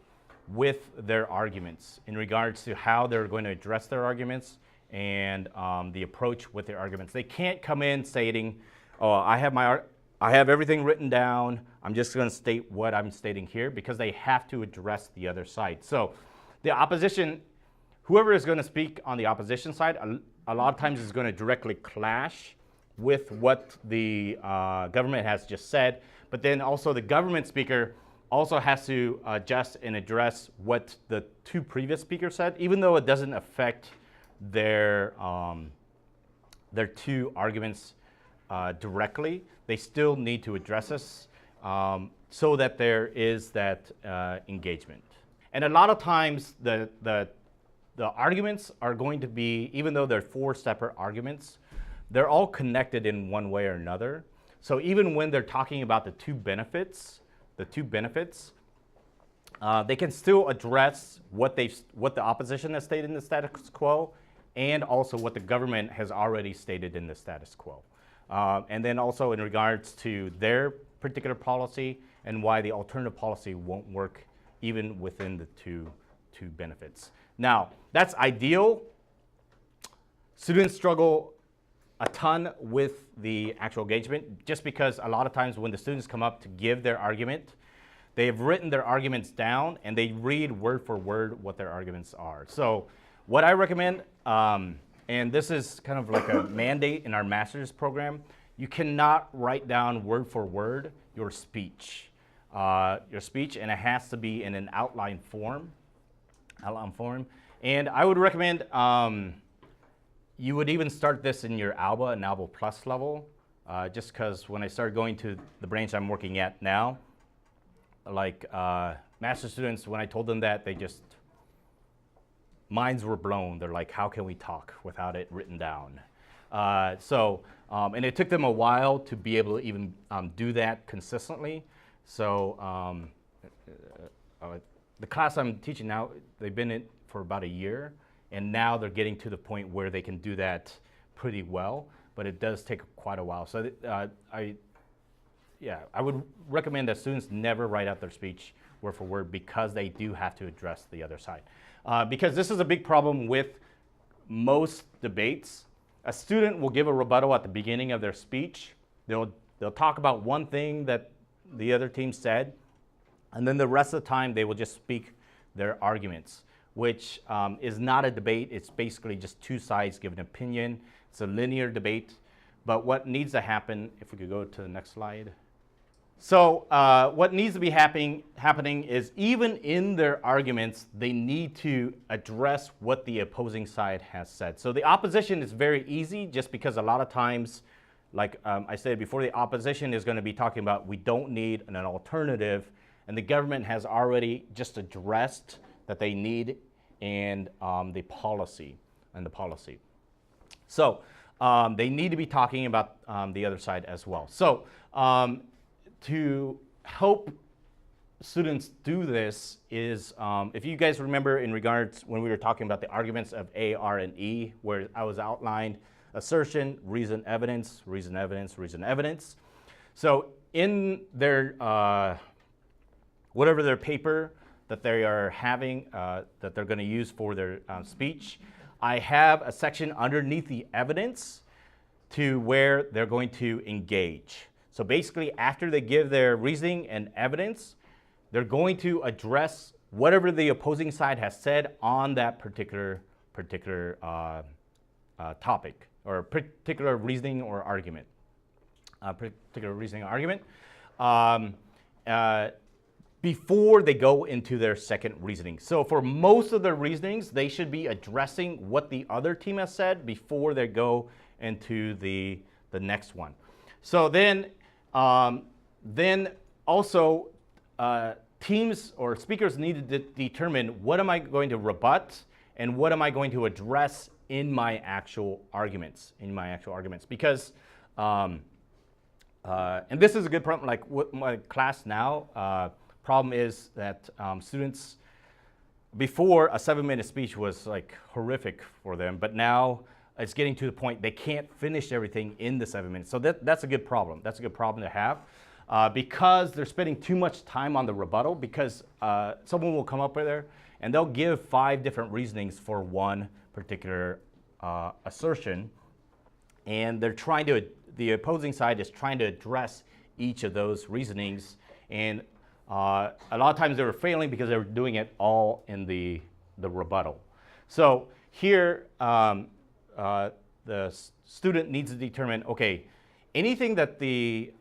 [SPEAKER 1] with their arguments in regards to how they're going to address their arguments and the approach with their arguments. They can't come in stating, oh, I have everything written down, I'm just going to state what I'm stating here, because they have to address the other side. So the opposition, whoever is going to speak on the opposition side, a lot of times is going to directly clash with what the government has just said, but then also the government speaker also has to adjust and address what the 2 previous speakers said, even though it doesn't affect their 2 arguments directly. They still need to address this so that there is that engagement. And a lot of times the arguments are going to be, even though they're 4 separate arguments, they're all connected in one way or another. So even when they're talking about the 2 benefits, they can still address what the opposition has stated in the status quo, and also what the government has already stated in the status quo. And then also in regards to their particular policy and why the alternative policy won't work even within the two benefits. Now, that's ideal. Students struggle a ton with the actual engagement just because a lot of times when the students come up to give their argument, they have written their arguments down and they read word for word what their arguments are. So what I recommend, and this is kind of like a mandate in our master's program, you cannot write down word for word your speech. And it has to be in an outline form. And I would recommend you would even start this in your ALBA and ALBA Plus level, just because when I started going to the branch I'm working at now, like master students, when I told them that, they just, minds were blown. They're like, how can we talk without it written down? And it took them a while to be able to even do that consistently. So the class I'm teaching now, they've been in for about a year, and now they're getting to the point where they can do that pretty well, but it does take quite a while. So I would recommend that students never write out their speech word for word because they do have to address the other side. Because this is a big problem with most debates. A student will give a rebuttal at the beginning of their speech. They'll talk about one thing that the other team said, and then the rest of the time they will just speak their arguments, which is not a debate. It's basically just two sides give an opinion. It's a linear debate. But what needs to happen, if we could go to the next slide. So what needs to be happening is even in their arguments, they need to address what the opposing side has said. So the opposition is very easy just because a lot of times, like I said before, the opposition is going to be talking about we don't need an alternative, and the government has already just addressed that they need and the policy. So they need to be talking about the other side as well. So to help students do this is, if you guys remember in regards when we were talking about the arguments of A, R, and E, where I was outlined assertion, reason, evidence, reason, evidence, reason, evidence. So in their, whatever their paper that they are having, that they're gonna use for their speech, I have a section underneath the evidence to where they're going to engage. So basically, after they give their reasoning and evidence, they're going to address whatever the opposing side has said on that particular topic or particular reasoning or argument. Before they go into their second reasoning. So for most of their reasonings, they should be addressing what the other team has said before they go into the next one. So then also teams or speakers need to determine what am I going to rebut and what am I going to address in my actual arguments, because and this is a good problem. Like with my class now, problem is that students, before a 7-minute speech was like horrific for them, but now it's getting to the point they can't finish everything in the 7 minutes. So that's a good problem. That's a good problem to have because they're spending too much time on the rebuttal, because someone will come up there and they'll give 5 different reasonings for one particular assertion, and they're trying to, the opposing side is trying to address each of those reasonings, and a lot of times they were failing because they were doing it all in the rebuttal. So here, the student needs to determine, okay, anything that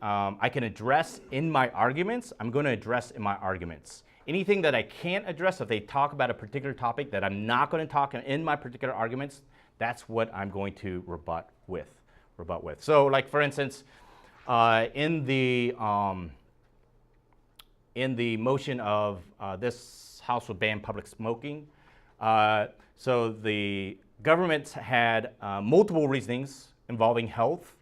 [SPEAKER 1] I can address in my arguments, I'm going to address in my arguments. Anything that I can't address, if they talk about a particular topic that I'm not going to talk in my particular arguments, that's what I'm going to rebut with. So, like for instance, in the motion of this House would ban public smoking, so the government had multiple reasonings involving health,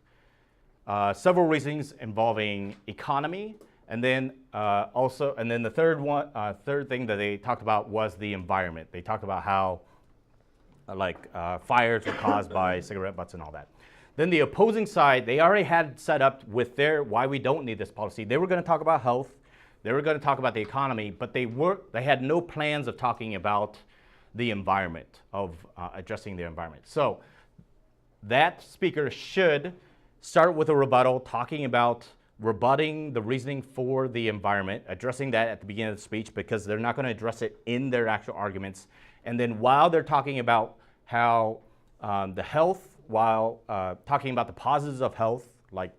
[SPEAKER 1] several reasonings involving economy, and then the third thing that they talked about was the environment. They talked about how fires were caused by cigarette butts and all that. Then the opposing side, they already had set up with their why we don't need this policy. They were going to talk about health. They were going to talk about the economy, but they had no plans of talking about the environment, of addressing the environment. So that speaker should start with a rebuttal, talking about rebutting the reasoning for the environment, addressing that at the beginning of the speech, because they're not going to address it in their actual arguments. And then while they're talking about how the health, while talking about the positives of health, like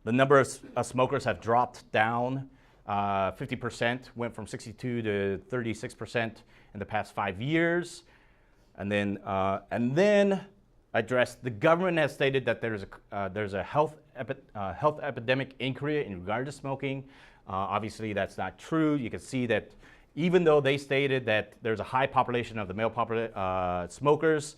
[SPEAKER 1] the number of smokers have dropped down 50%, went from 62 to 36% in the past 5 years. And then address the government has stated that there's a health epidemic in Korea in regard to smoking. Obviously, that's not true. You can see that even though they stated that there's a high population of the male smokers,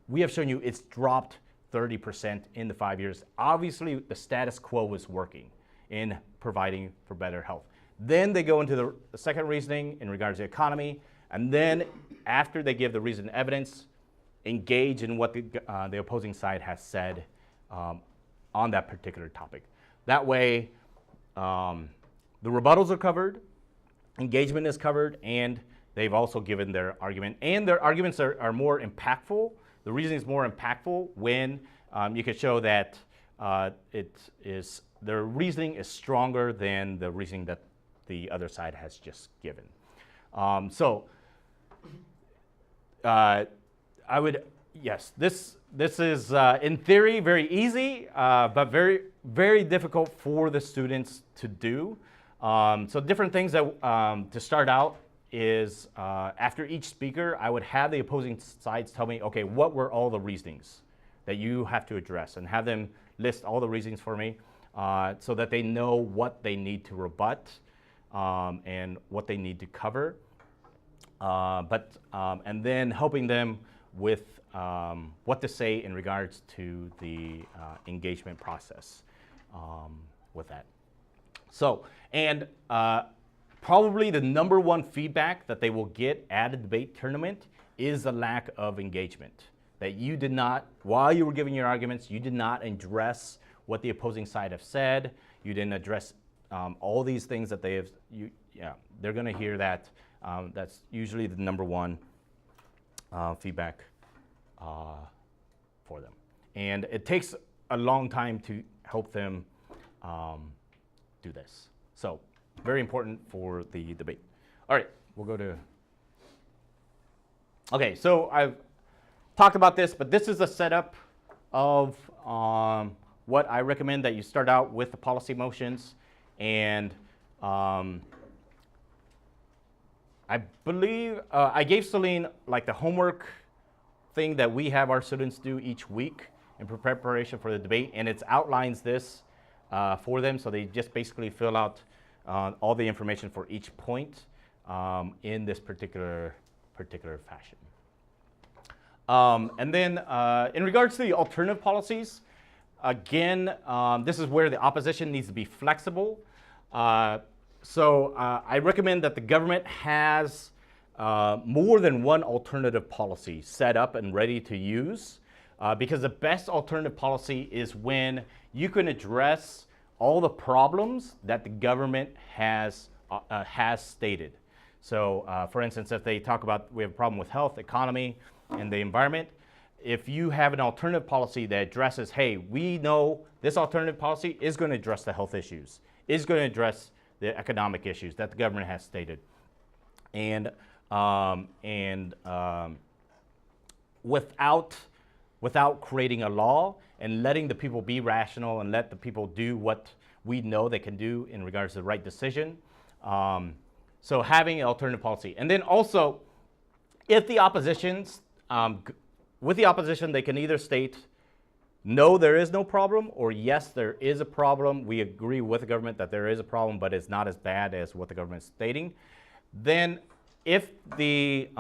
[SPEAKER 1] we have shown you it's dropped 30% in the 5 years. Obviously, the status quo is working in providing for better health. Then they go into the second reasoning in regards to the economy, and then after they give the reason and evidence, engage in what the opposing side has said on that particular topic. That way, the rebuttals are covered, engagement is covered, and they've also given their argument. And their arguments are more impactful. The reasoning is more impactful when you can show that their reasoning is stronger than the reasoning that the other side has just given. This is in theory very easy, but very, very difficult for the students to do. So different things that to start out is after each speaker, I would have the opposing sides tell me, okay, what were all the reasonings that you have to address, and have them list all the reasonings for me so that they know what they need to rebut and what they need to cover. And then helping them with what to say in regards to the engagement process with that. So, and probably the number one feedback that they will get at a debate tournament is the lack of engagement. That you did not, while you were giving your arguments, you did not address what the opposing side have said. You didn't address all these things that they have. They're going to hear that. That's usually the number one feedback for them. And it takes a long time to help them do this. So very important for the debate. All right, we'll go to, okay, so I've talked about this, but this is a setup of what I recommend that you start out with the policy motions. And I believe I gave Celine like the homework thing that we have our students do each week in preparation for the debate, and it outlines this for them. So they just basically fill out all the information for each point in this particular fashion. And then in regards to the alternative policies, again, this is where the opposition needs to be flexible. So I recommend that the government has more than one alternative policy set up and ready to use, because the best alternative policy is when you can address all the problems that the government has stated. So for instance, if they talk about we have a problem with health, economy, and the environment, if you have an alternative policy that addresses, hey, we know this alternative policy is going to address the health issues, is going to address the economic issues that the government has stated, and without creating a law and letting the people be rational and let the people do what we know they can do in regards to the right decision. So having an alternative policy. And then also, if the opposition's, with the opposition, they can either state, no, there is no problem, or yes, there is a problem. We agree with the government that there is a problem, but it's not as bad as what the government is stating. Then if the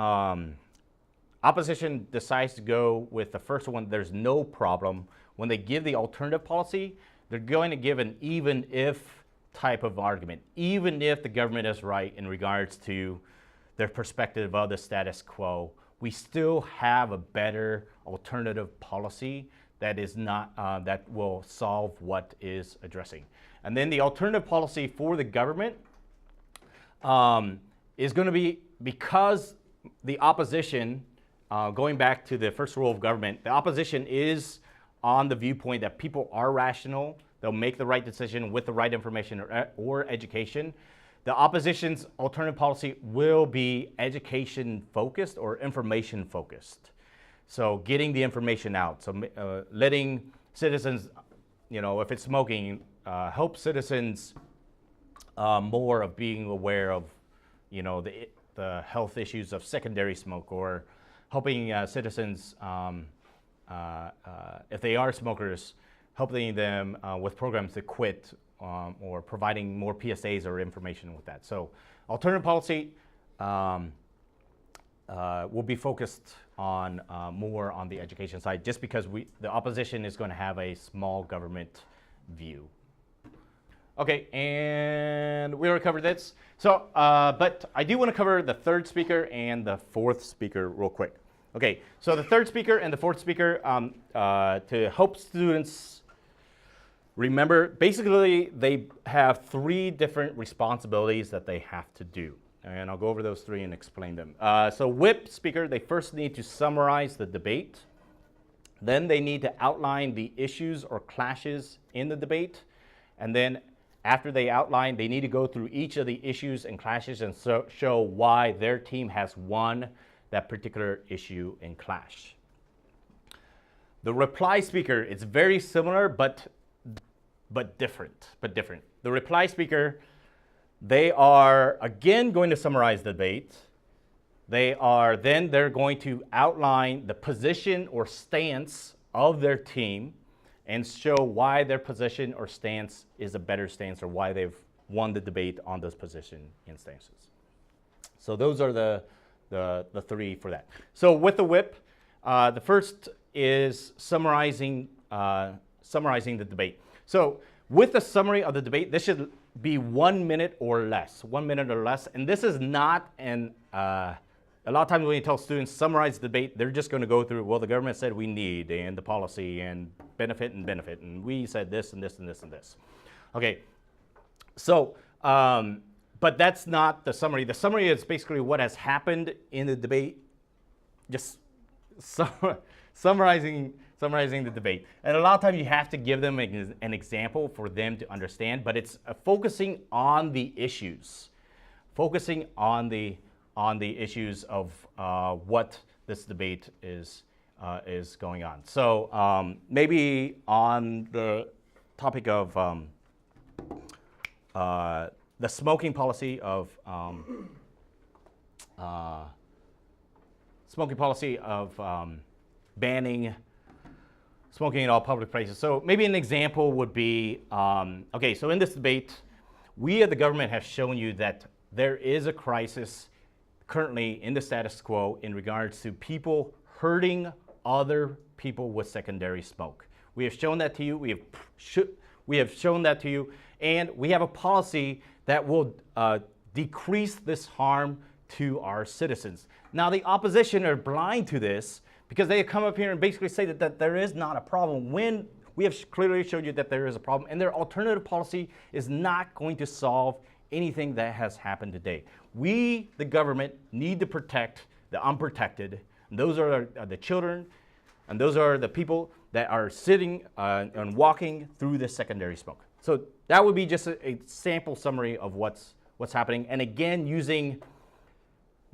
[SPEAKER 1] opposition decides to go with the first one, there's no problem. When they give the alternative policy, they're going to give an even if type of argument, even if the government is right in regards to their perspective of the status quo. We still have a better alternative policy that is not that will solve what is addressing. And then the alternative policy for the government is going to be, because the opposition, going back to the first rule of government, the opposition is on the viewpoint that people are rational, they'll make the right decision with the right information or education. The opposition's alternative policy will be education focused or information focused. So getting the information out, so letting citizens, if it's smoking, help citizens more of being aware of, the health issues of secondary smoke, or helping citizens, if they are smokers, helping them with programs to quit, or providing more PSAs or information with that. So alternative policy will be focused on more on the education side, just because the opposition is going to have a small government view. Okay, and we already covered this. So, but I do want to cover the third speaker and the fourth speaker real quick. Okay, so the third speaker and the fourth speaker, to help students remember, basically they have three different responsibilities that they have to do. And I'll go over those three and explain them. So whip speaker, they first need to summarize the debate. Then they need to outline the issues or clashes in the debate. And then after they outline, they need to go through each of the issues and clashes and show why their team has won that particular issue and clash. The reply speaker, it's very similar, but different. The reply speaker, they are again going to summarize the debate. They're going to outline the position or stance of their team and show why their position or stance is a better stance, or why they've won the debate on those position and stances. So those are the three for that. So with the whip, the first is summarizing the debate. So with the summary of the debate, this should be 1 minute or less, 1 minute or less. And this is not a lot of times when you tell students summarize the debate, they're just going to go through, well, the government said we need, and the policy, and benefit, and we said this, and this, and this, and this. Okay, so, but that's not the summary. The summary is basically what has happened in the debate, just summarizing the debate. And a lot of times you have to give them an example for them to understand, but it's focusing on the issues, focusing on the issues of what this debate is going on. So maybe on the topic of the smoking policy of banning smoking in all public places. So maybe an example would be, okay, so in this debate, we at the government have shown you that there is a crisis currently in the status quo in regards to people hurting other people with secondary smoke. We have shown that to you. We have shown that to you, and we have a policy that will decrease this harm to our citizens. Now, the opposition are blind to this because they come up here and basically say that there is not a problem, when we have clearly showed you that there is a problem, and their alternative policy is not going to solve anything that has happened today. We, the government, need to protect the unprotected. And those are the children, and those are the people that are sitting and walking through this secondary smoke. So that would be just a sample summary of what's happening. And again, using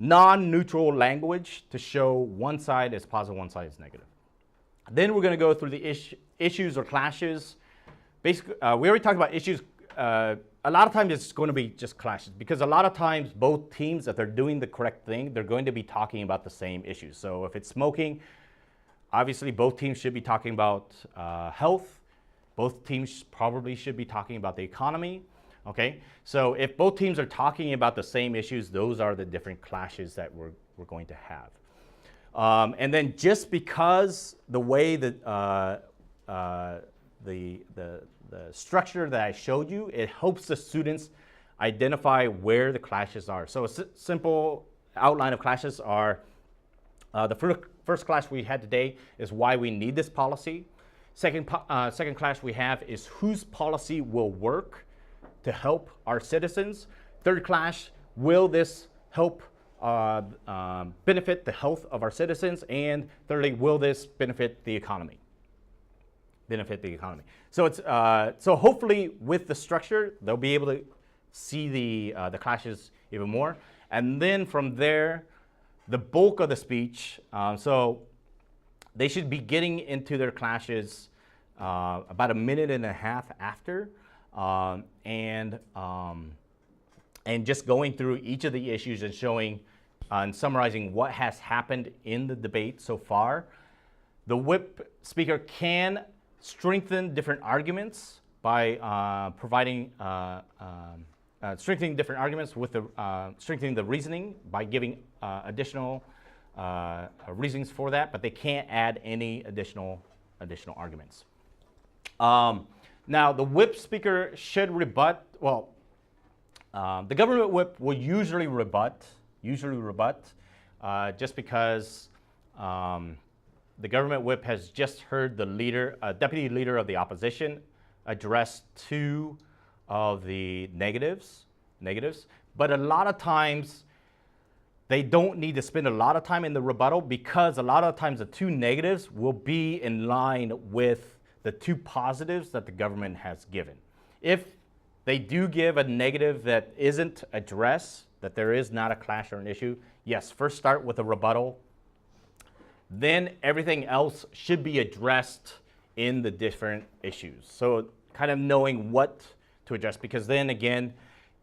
[SPEAKER 1] non-neutral language to show one side is positive, one side is negative. Then we're going to go through the issues or clashes. Basically, we already talked about issues. A lot of times it's going to be just clashes, because a lot of times both teams, if they're doing the correct thing, they're going to be talking about the same issues. So if it's smoking, obviously both teams should be talking about health. Both teams probably should be talking about the economy. Okay, so if both teams are talking about the same issues, those are the different clashes that we're going to have. And then just because the way that the structure that I showed you, it helps the students identify where the clashes are. So a simple outline of clashes are, the first class we had today is why we need this policy. Second clash we have is whose policy will work to help our citizens. Third clash, will this help benefit the health of our citizens? And thirdly, will this benefit the economy? So it's so hopefully with the structure, they'll be able to see the clashes even more. And then from there, the bulk of the speech, so they should be getting into their clashes about a minute and a half after, and just going through each of the issues and showing and summarizing what has happened in the debate so far. The whip speaker can strengthen different arguments by providing strengthening different arguments with the strengthening the reasoning by giving additional reasons for that, but they can't add any additional arguments. Now, the whip speaker should rebut. Well, the government whip will usually rebut, just because the government whip has just heard the deputy leader of the opposition address two of the negatives. But a lot of times, they don't need to spend a lot of time in the rebuttal because a lot of times the two negatives will be in line with the two positives that the government has given. If they do give a negative that isn't addressed, that there is not a clash or an issue, yes, first start with a rebuttal. Then everything else should be addressed in the different issues. So kind of knowing what to address, because then again,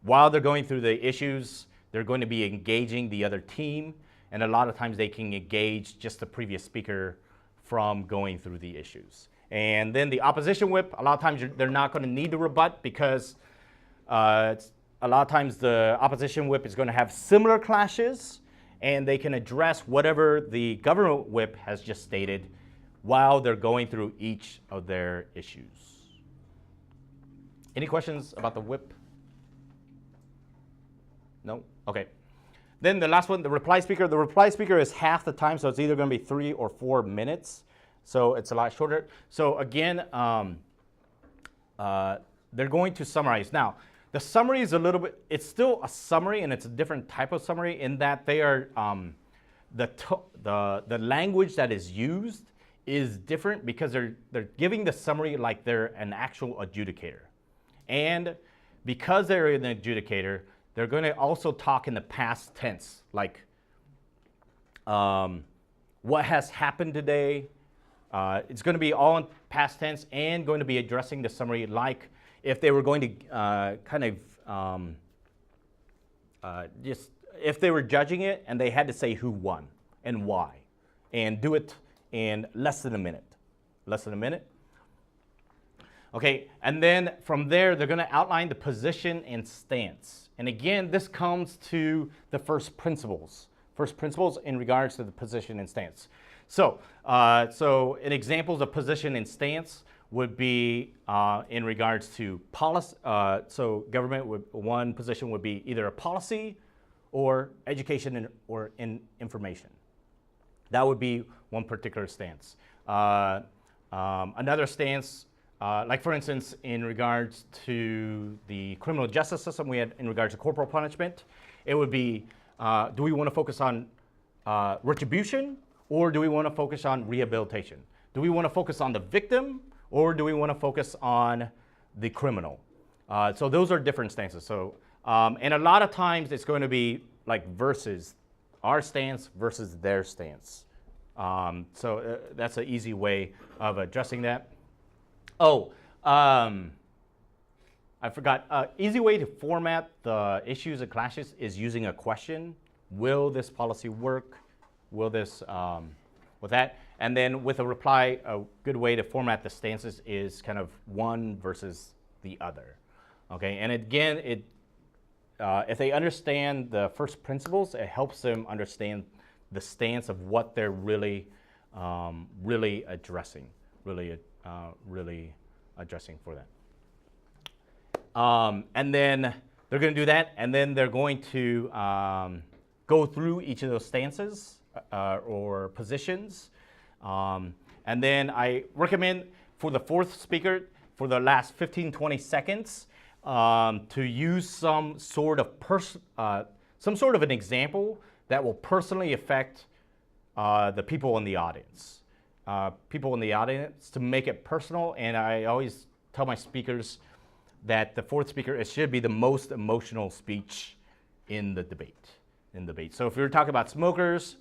[SPEAKER 1] while they're going through the issues, they're going to be engaging the other team, and a lot of times they can engage just the previous speaker from going through the issues. And then the opposition whip, a lot of times they're not going to need to rebut because a lot of times the opposition whip is going to have similar clashes, and they can address whatever the government whip has just stated while they're going through each of their issues. Any questions about the whip? No? Okay. Then the last one, the reply speaker. The reply speaker is half the time, so it's either going to be 3 or 4 minutes. So it's a lot shorter. So again, they're going to summarize. Now, the summary is a little bit, it's still a summary, and it's a different type of summary in that they are, the language that is used is different because they're giving the summary like they're an actual adjudicator. And because they're an adjudicator, they're going to also talk in the past tense, like what has happened today. It's going to be all in past tense and going to be addressing the summary like if they were going to just if they were judging it and they had to say who won and why, and do it in less than a minute. Okay, and then from there, they're going to outline the position and stance. And again, this comes to the first principles in regards to the position and stance. So, in examples of position and stance would be in regards to policy. So government one position would be either a policy or education or information. That would be one particular stance. Another stance, like for instance, in regards to the criminal justice system, we had in regards to corporal punishment, it would be, do we want to focus on retribution, or do we want to focus on rehabilitation? Do we want to focus on the victim, or do we want to focus on the criminal? So those are different stances. So, and a lot of times it's going to be like versus our stance versus their stance. So that's an easy way of addressing that. Oh, I forgot. Easy way to format the issues and clashes is using a question. Will this policy work? Will this, with that? And then with a reply, a good way to format the stances is kind of one versus the other. Okay, and again, if they understand the first principles, it helps them understand the stance of what they're really addressing, really addressing for that. And then they're going to do that, and then they're going to go through each of those stances or positions. And then I recommend for the fourth speaker for the last 15, 20 seconds to use some sort of an example that will personally affect the people in the audience. To make it personal, and I always tell my speakers that the fourth speaker, it should be the most emotional speech in the debate. So if you're talking about smokers,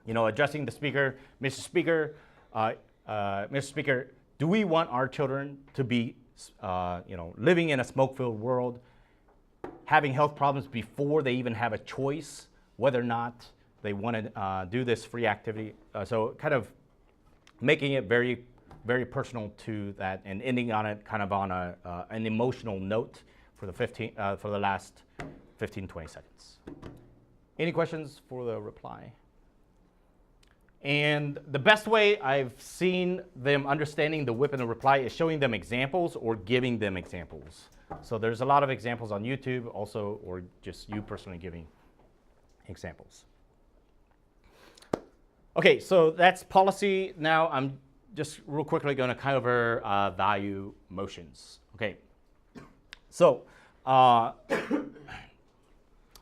[SPEAKER 1] addressing the speaker, Mr. Speaker, Mr. Speaker, do we want our children to be, living in a smoke-filled world, having health problems before they even have a choice whether or not they want to do this free activity? So kind of making it very, very personal to that, and ending on it kind of on an emotional note for the last 15, 20 seconds. Any questions for the reply? And the best way I've seen them understanding the whip and the reply is showing them examples or giving them examples. So there's a lot of examples on YouTube also, or just you personally giving examples. Okay, so that's policy. Now I'm just real quickly going to cover value motions. Okay, so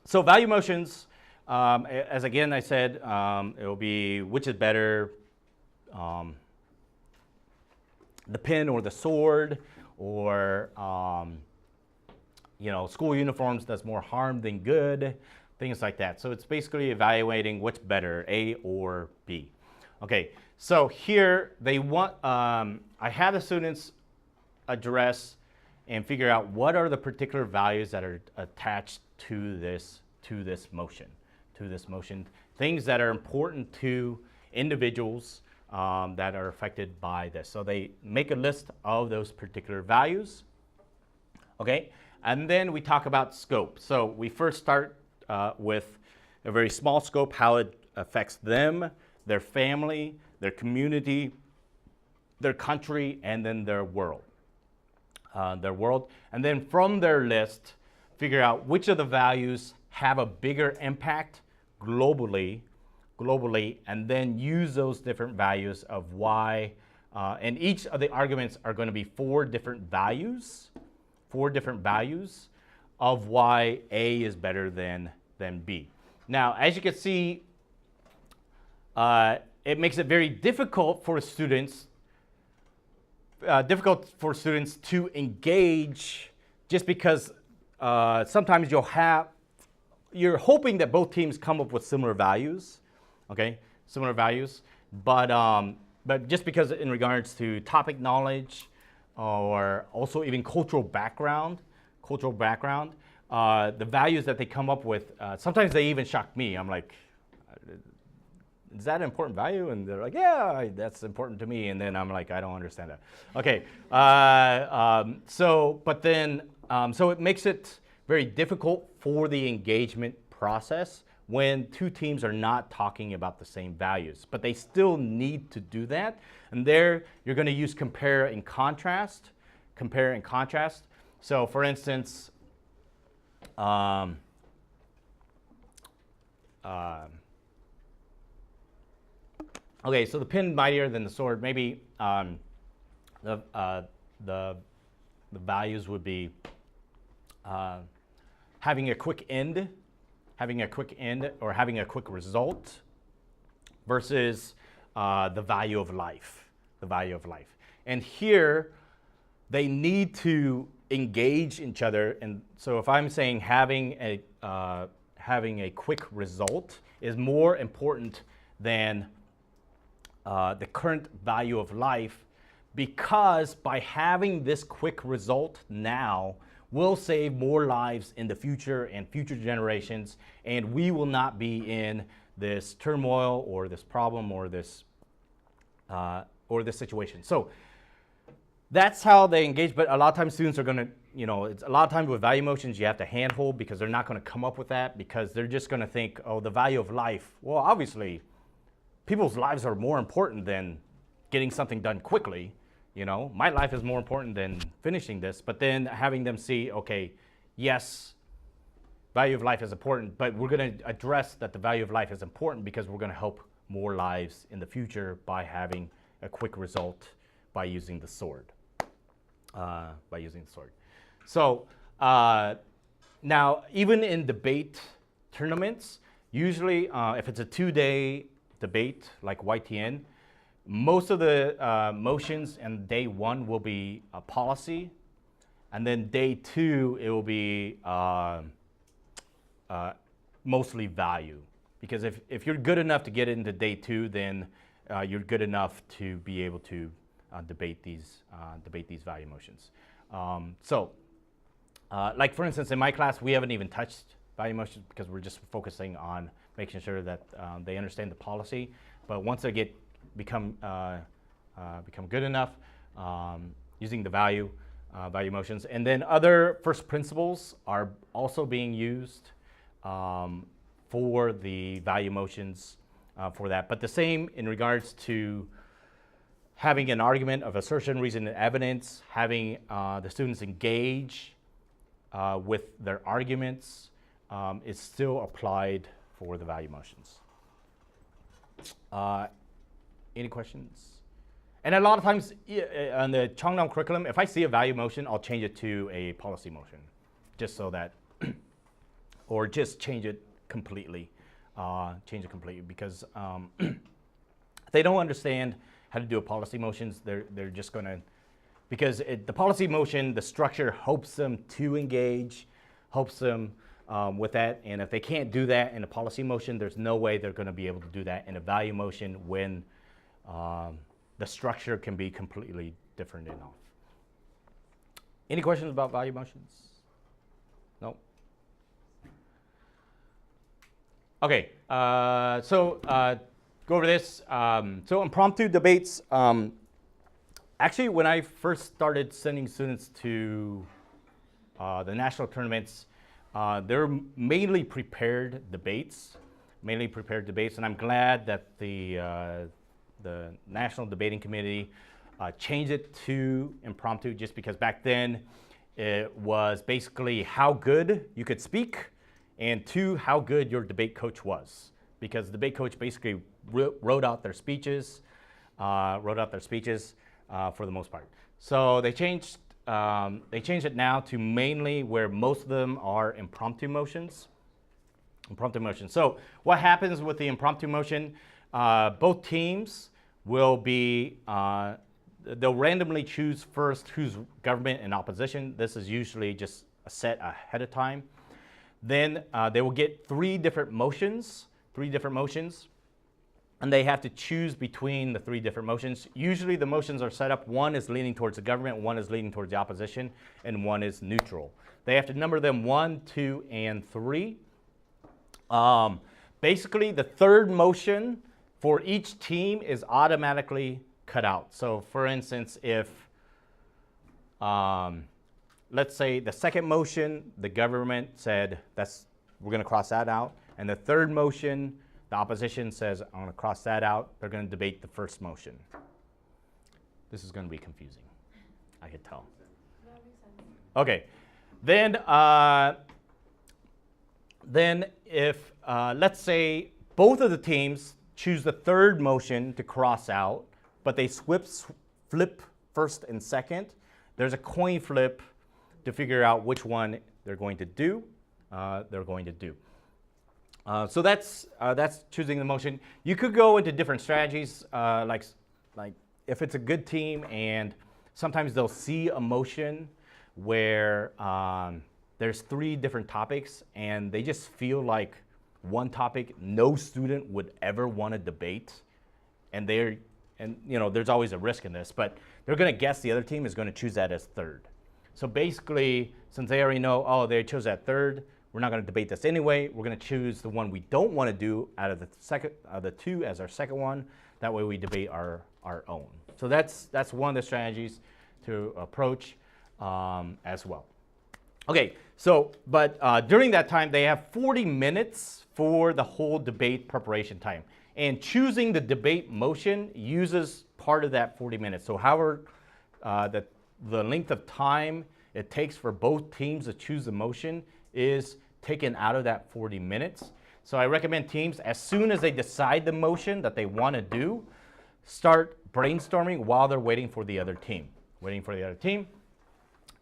[SPEAKER 1] value motions, as again I said, it will be which is better, the pen or the sword, or school uniforms does more harm than good, things like that. So it's basically evaluating what's better, A or B. Okay, so here they want, I have the students address and figure out what are the particular values that are attached to this motion, things that are important to individuals that are affected by this. So they make a list of those particular values, okay? And then we talk about scope. So we first start with a very small scope, how it affects them, their family, their community, their country, and then their world. And then from their list, figure out which of the values have a bigger impact globally, and then use those different values of why, and each of the arguments are going to be four different values of why A is better than B. Now, as you can see, it makes it very difficult for students to engage, just because sometimes you're hoping that both teams come up with similar values, okay, but just because in regards to topic knowledge or also even cultural background, the values that they come up with, sometimes they even shock me. I'm like, is that an important value? And they're like, yeah, that's important to me. And then I'm like, I don't understand that. Okay, so it makes it very difficult for the engagement process when two teams are not talking about the same values, but they still need to do that. And there you're going to use compare and contrast. So for instance, okay, so the pen mightier than the sword. Maybe the values would be having a quick end, or having a quick result, versus the value of life. And here, they need to engage each other. And so if I'm saying having a quick result is more important than the current value of life, because by having this quick result now will save more lives in the future and future generations, and we will not be in this turmoil or this problem or this situation. So that's how they engage. But a lot of times students are going to, it's a lot of times with value motions you have to handhold, because they're not going to come up with that, because they're just going to think, oh, the value of life. Well, obviously, people's lives are more important than getting something done quickly. My life is more important than finishing this. But then having them see, okay, yes, value of life is important, but we're going to address that the value of life is important because we're going to help more lives in the future by having a quick result by using the sword. So now, even in debate tournaments, usually if it's a 2-day debate like YTN, most of the motions in day 1 will be policy, and then day 2 it will be mostly value. Because if you're good enough to get into day 2, then you're good enough to be able to debate these value motions. Like for instance, in my class, we haven't even touched value motions because we're just focusing on making sure that they understand the policy. But once they become good enough, using the value motions, and then other first principles are also being used for the value motions for that. But the same in regards to having an argument of assertion, reason, and evidence, having the students engage with their arguments is still applied for the value motions. Any questions? And a lot of times on the Chungdahm curriculum, if I see a value motion, I'll change it to a policy motion, just so that, or just change it completely. Because if they don't understand how to do a policy motions, they're just going to, because the policy motion, the structure helps them to engage, helps them with that. And if they can't do that in a policy motion, there's no way they're going to be able to do that in a value motion when the structure can be completely different enough. Any questions about value motions? No? Okay, so go over this. So impromptu debates, actually when I first started sending students to the national tournaments, they're mainly prepared debates, and I'm glad that the National Debating Committee changed it to impromptu, just because back then it was basically how good you could speak, and 2, how good your debate coach was, because the debate coach basically wrote out their speeches for the most part. So they changed it now to mainly where most of them are impromptu motions. So what happens with the impromptu motion? Both teams will be, they'll randomly choose first who's government and opposition. This is usually just set ahead of time. Then they will get 3 different motions, and they have to choose between the 3 different motions. Usually the motions are set up, 1 is leaning towards the government, 1 is leaning towards the opposition, and 1 is neutral. They have to number them 1, 2, and 3. Basically, the 3rd motion for each team is automatically cut out. So for instance, if, let's say the 2nd motion, the government said, we're gonna cross that out, and the 3rd motion, the opposition says, I'm gonna cross that out, they're gonna debate the 1st motion. This is gonna be confusing, I could tell. Okay, then if, let's say both of the teams choose the 3rd motion to cross out, but they flip 1st and 2nd, there's a coin flip to figure out which one they're going to do. So that's choosing the motion. You could go into different strategies, like if it's a good team, and sometimes they'll see a motion where there's 3 different topics, and they just feel like one topic no student would ever want to debate, and there's always a risk in this, but they're going to guess the other team is going to choose that as 3rd. So basically, since they already know, oh, they chose that 3rd, we're not going to debate this anyway. We're going to choose the one we don't want to do out of the 2 as our 2nd one. That way we debate our own. So that's one of the strategies to approach as well. Okay, so but during that time, they have 40 minutes for the whole debate preparation time. And choosing the debate motion uses part of that 40 minutes. So however, the length of time it takes for both teams to choose the motion is taken out of that 40 minutes. So I recommend teams, as soon as they decide the motion that they want to do, start brainstorming while they're waiting for the other team.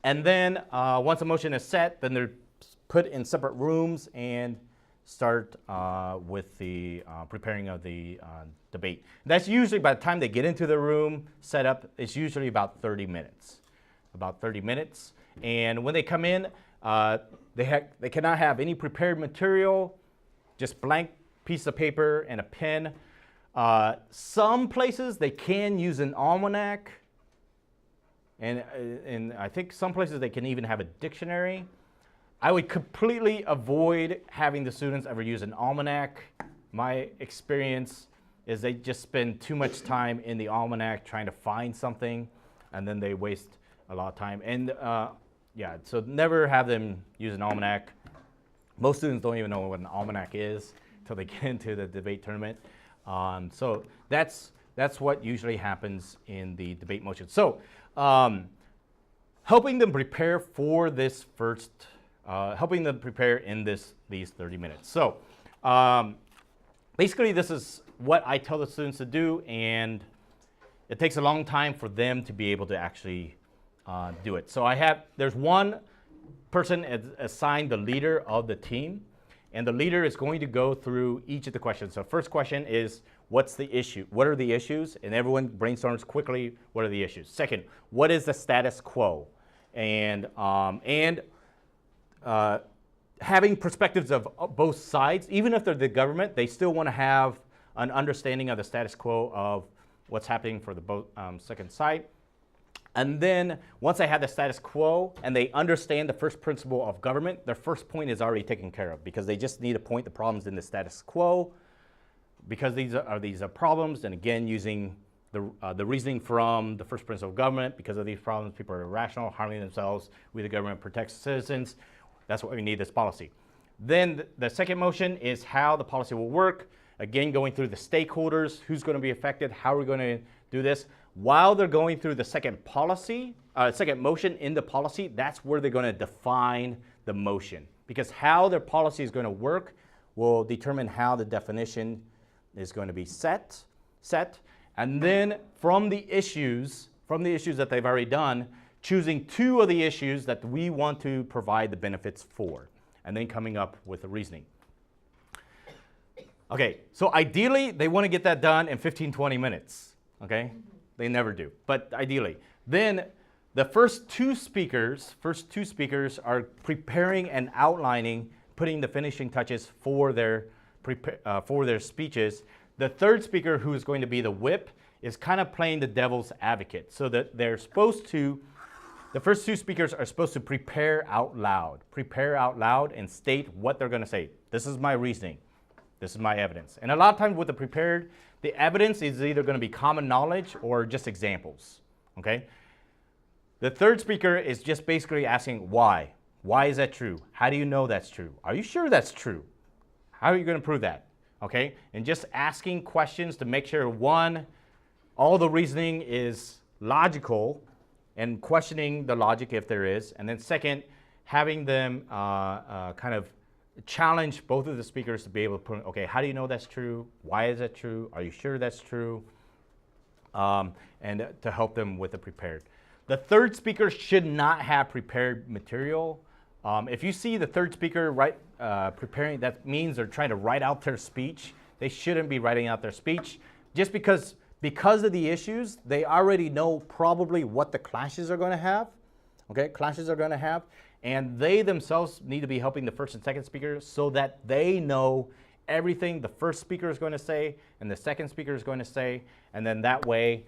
[SPEAKER 1] And then once a motion is set, then they're put in separate rooms and start with the preparing of the debate. That's usually, by the time they get into the room, set up, it's usually about 30 minutes. And when they come in, they cannot have any prepared material, just blank piece of paper and a pen. Some places they can use an almanac, and I think some places they can even have a dictionary. I would completely avoid having the students ever use an almanac. My experience is they just spend too much time in the almanac trying to find something, and then they waste a lot of time. And yeah, so never have them use an almanac. Most students don't even know what an almanac is until they get into the debate tournament. So that's what usually happens in the debate motion. So helping them prepare for this first, helping them prepare in these 30 minutes. So basically this is what I tell the students to do, and it takes a long time for them to be able to actually do it. So there's one person assigned the leader of the team, and the leader is going to go through each of the questions. So first question is, what's the issue? What are the issues? And everyone brainstorms quickly, what are the issues? Second, what is the status quo? And having perspectives of both sides, even if they're the government, they still want to have an understanding of the status quo of what's happening for the both second side. And then once they have the status quo and they understand the first principle of government, their first point is already taken care of, because they just need to point the problems in the status quo, because these are problems. And again, using the reasoning from the first principle of government, because of these problems, people are irrational, harming themselves. We, the government, protects citizens. That's why we need this policy. Then the second motion is how the policy will work. Again, going through the stakeholders, who's going to be affected, how are we going to do this. While they're going through the second motion in the policy, that's where they're going to define the motion, because how their policy is going to work will determine how the definition is going to be set. And then from the issues that they've already done, choosing two of the issues that we want to provide the benefits for, and then coming up with the reasoning. Okay, so ideally, they want to get that done in 15, 20 minutes, okay? They never do, but ideally. Then the first two speakers are preparing and outlining, putting the finishing touches for their speeches. The third speaker, who is going to be the whip, is kind of playing the devil's advocate, so that the first two speakers are supposed to prepare out loud and state what they're going to say. This is my reasoning. This is my evidence. And a lot of times with the evidence is either going to be common knowledge or just examples, okay? The third speaker is just basically asking why. Why is that true? How do you know that's true? Are you sure that's true? How are you going to prove that? Okay? And just asking questions to make sure, one, all the reasoning is logical, and questioning the logic if there is. And then second, having them kind of challenge both of the speakers to be able to put, okay, how do you know that's true? Why is that true? Are you sure that's true? And to help them with the prepared. The third speaker should not have prepared material. If you see the third speaker preparing, that means they're trying to write out their speech. They shouldn't be writing out their speech, just because of the issues, they already know probably what the clashes are going to have. Okay, clashes are going to have. And they themselves need to be helping the first and second speakers so that they know everything the first speaker is going to say and the second speaker is going to say. And then that way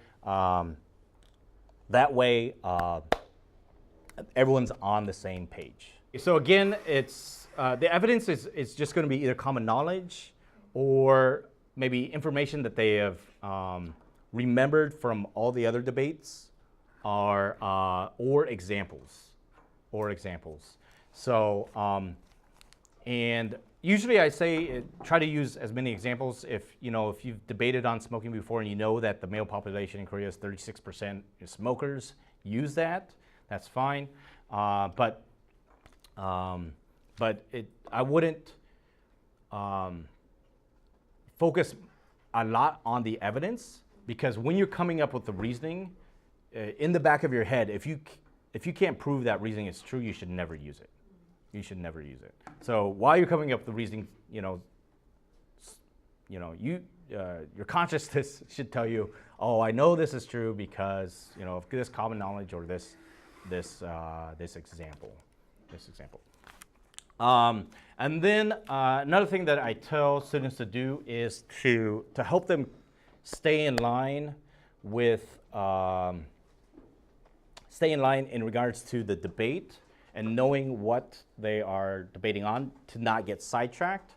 [SPEAKER 1] everyone's on the same page. So again, it's the evidence is just going to be either common knowledge or maybe information that they have remembered from all the other debates, or examples. So, and usually I say try to use as many examples. If you've debated on smoking before and you know that the male population in Korea is 36% smokers, use that. That's fine. But I wouldn't focus a lot on the evidence. Because when you're coming up with the reasoning, in the back of your head, if you can't prove that reasoning is true, you should never use it. You should never use it. So while you're coming up with the reasoning, your consciousness should tell you, oh, I know this is true because of this common knowledge or this example. And then another thing that I tell students to do is to help them stay in line with in regards to the debate and knowing what they are debating on to not get sidetracked,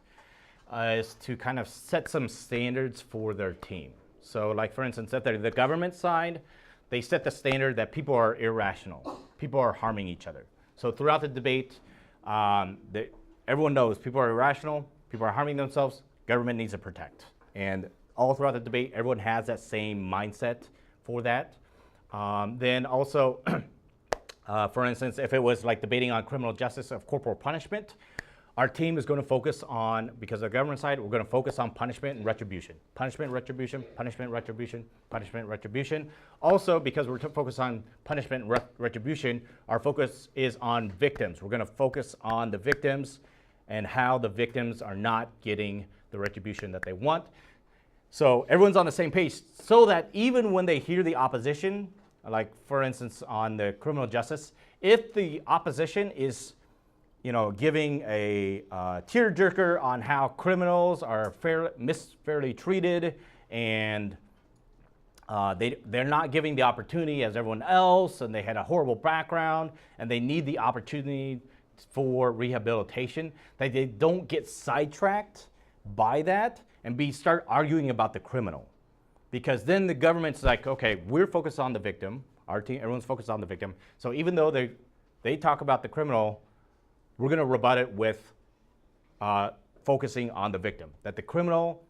[SPEAKER 1] is to kind of set some standards for their team. So like for instance, at the government side, they set the standard that people are irrational. People are harming each other. So throughout the debate, everyone knows people are irrational, people are harming themselves, government needs to protect. And all throughout the debate, everyone has that same mindset for that. Then also, for instance, if it was like debating on criminal justice of corporal punishment, our team is going to focus on, because of the government side, we're going to focus on punishment and retribution. Punishment, retribution, punishment, retribution, punishment, retribution. Also, because we're focused on punishment and retribution, our focus is on victims. We're going to focus on the victims and how the victims are not getting the retribution that they want. So everyone's on the same page so that even when they hear the opposition, like for instance on the criminal justice, if the opposition is giving a tearjerker on how criminals are fairly treated and they're not giving the opportunity as everyone else and they had a horrible background and they need the opportunity for rehabilitation, that they don't get sidetracked by that and start arguing about the criminal. Because then the government's like, okay, we're focused on the victim, our team, everyone's focused on the victim, so even though they talk about the criminal, we're going to rebut it with focusing on the victim. That the criminal,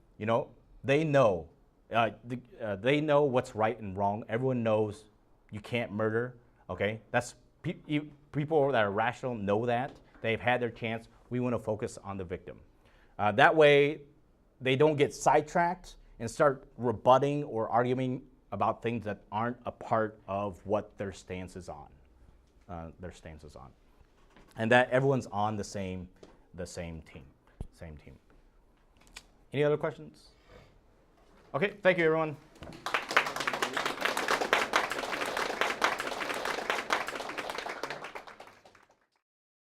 [SPEAKER 1] they know what's right and wrong. Everyone knows you can't murder. Okay, that's people that are rational know that. They've had their chance. We want to focus on the victim. That way, they don't get sidetracked and start rebutting or arguing about things that aren't a part of what their stance is on. And that everyone's on the same team. Any other questions? Okay, thank you everyone.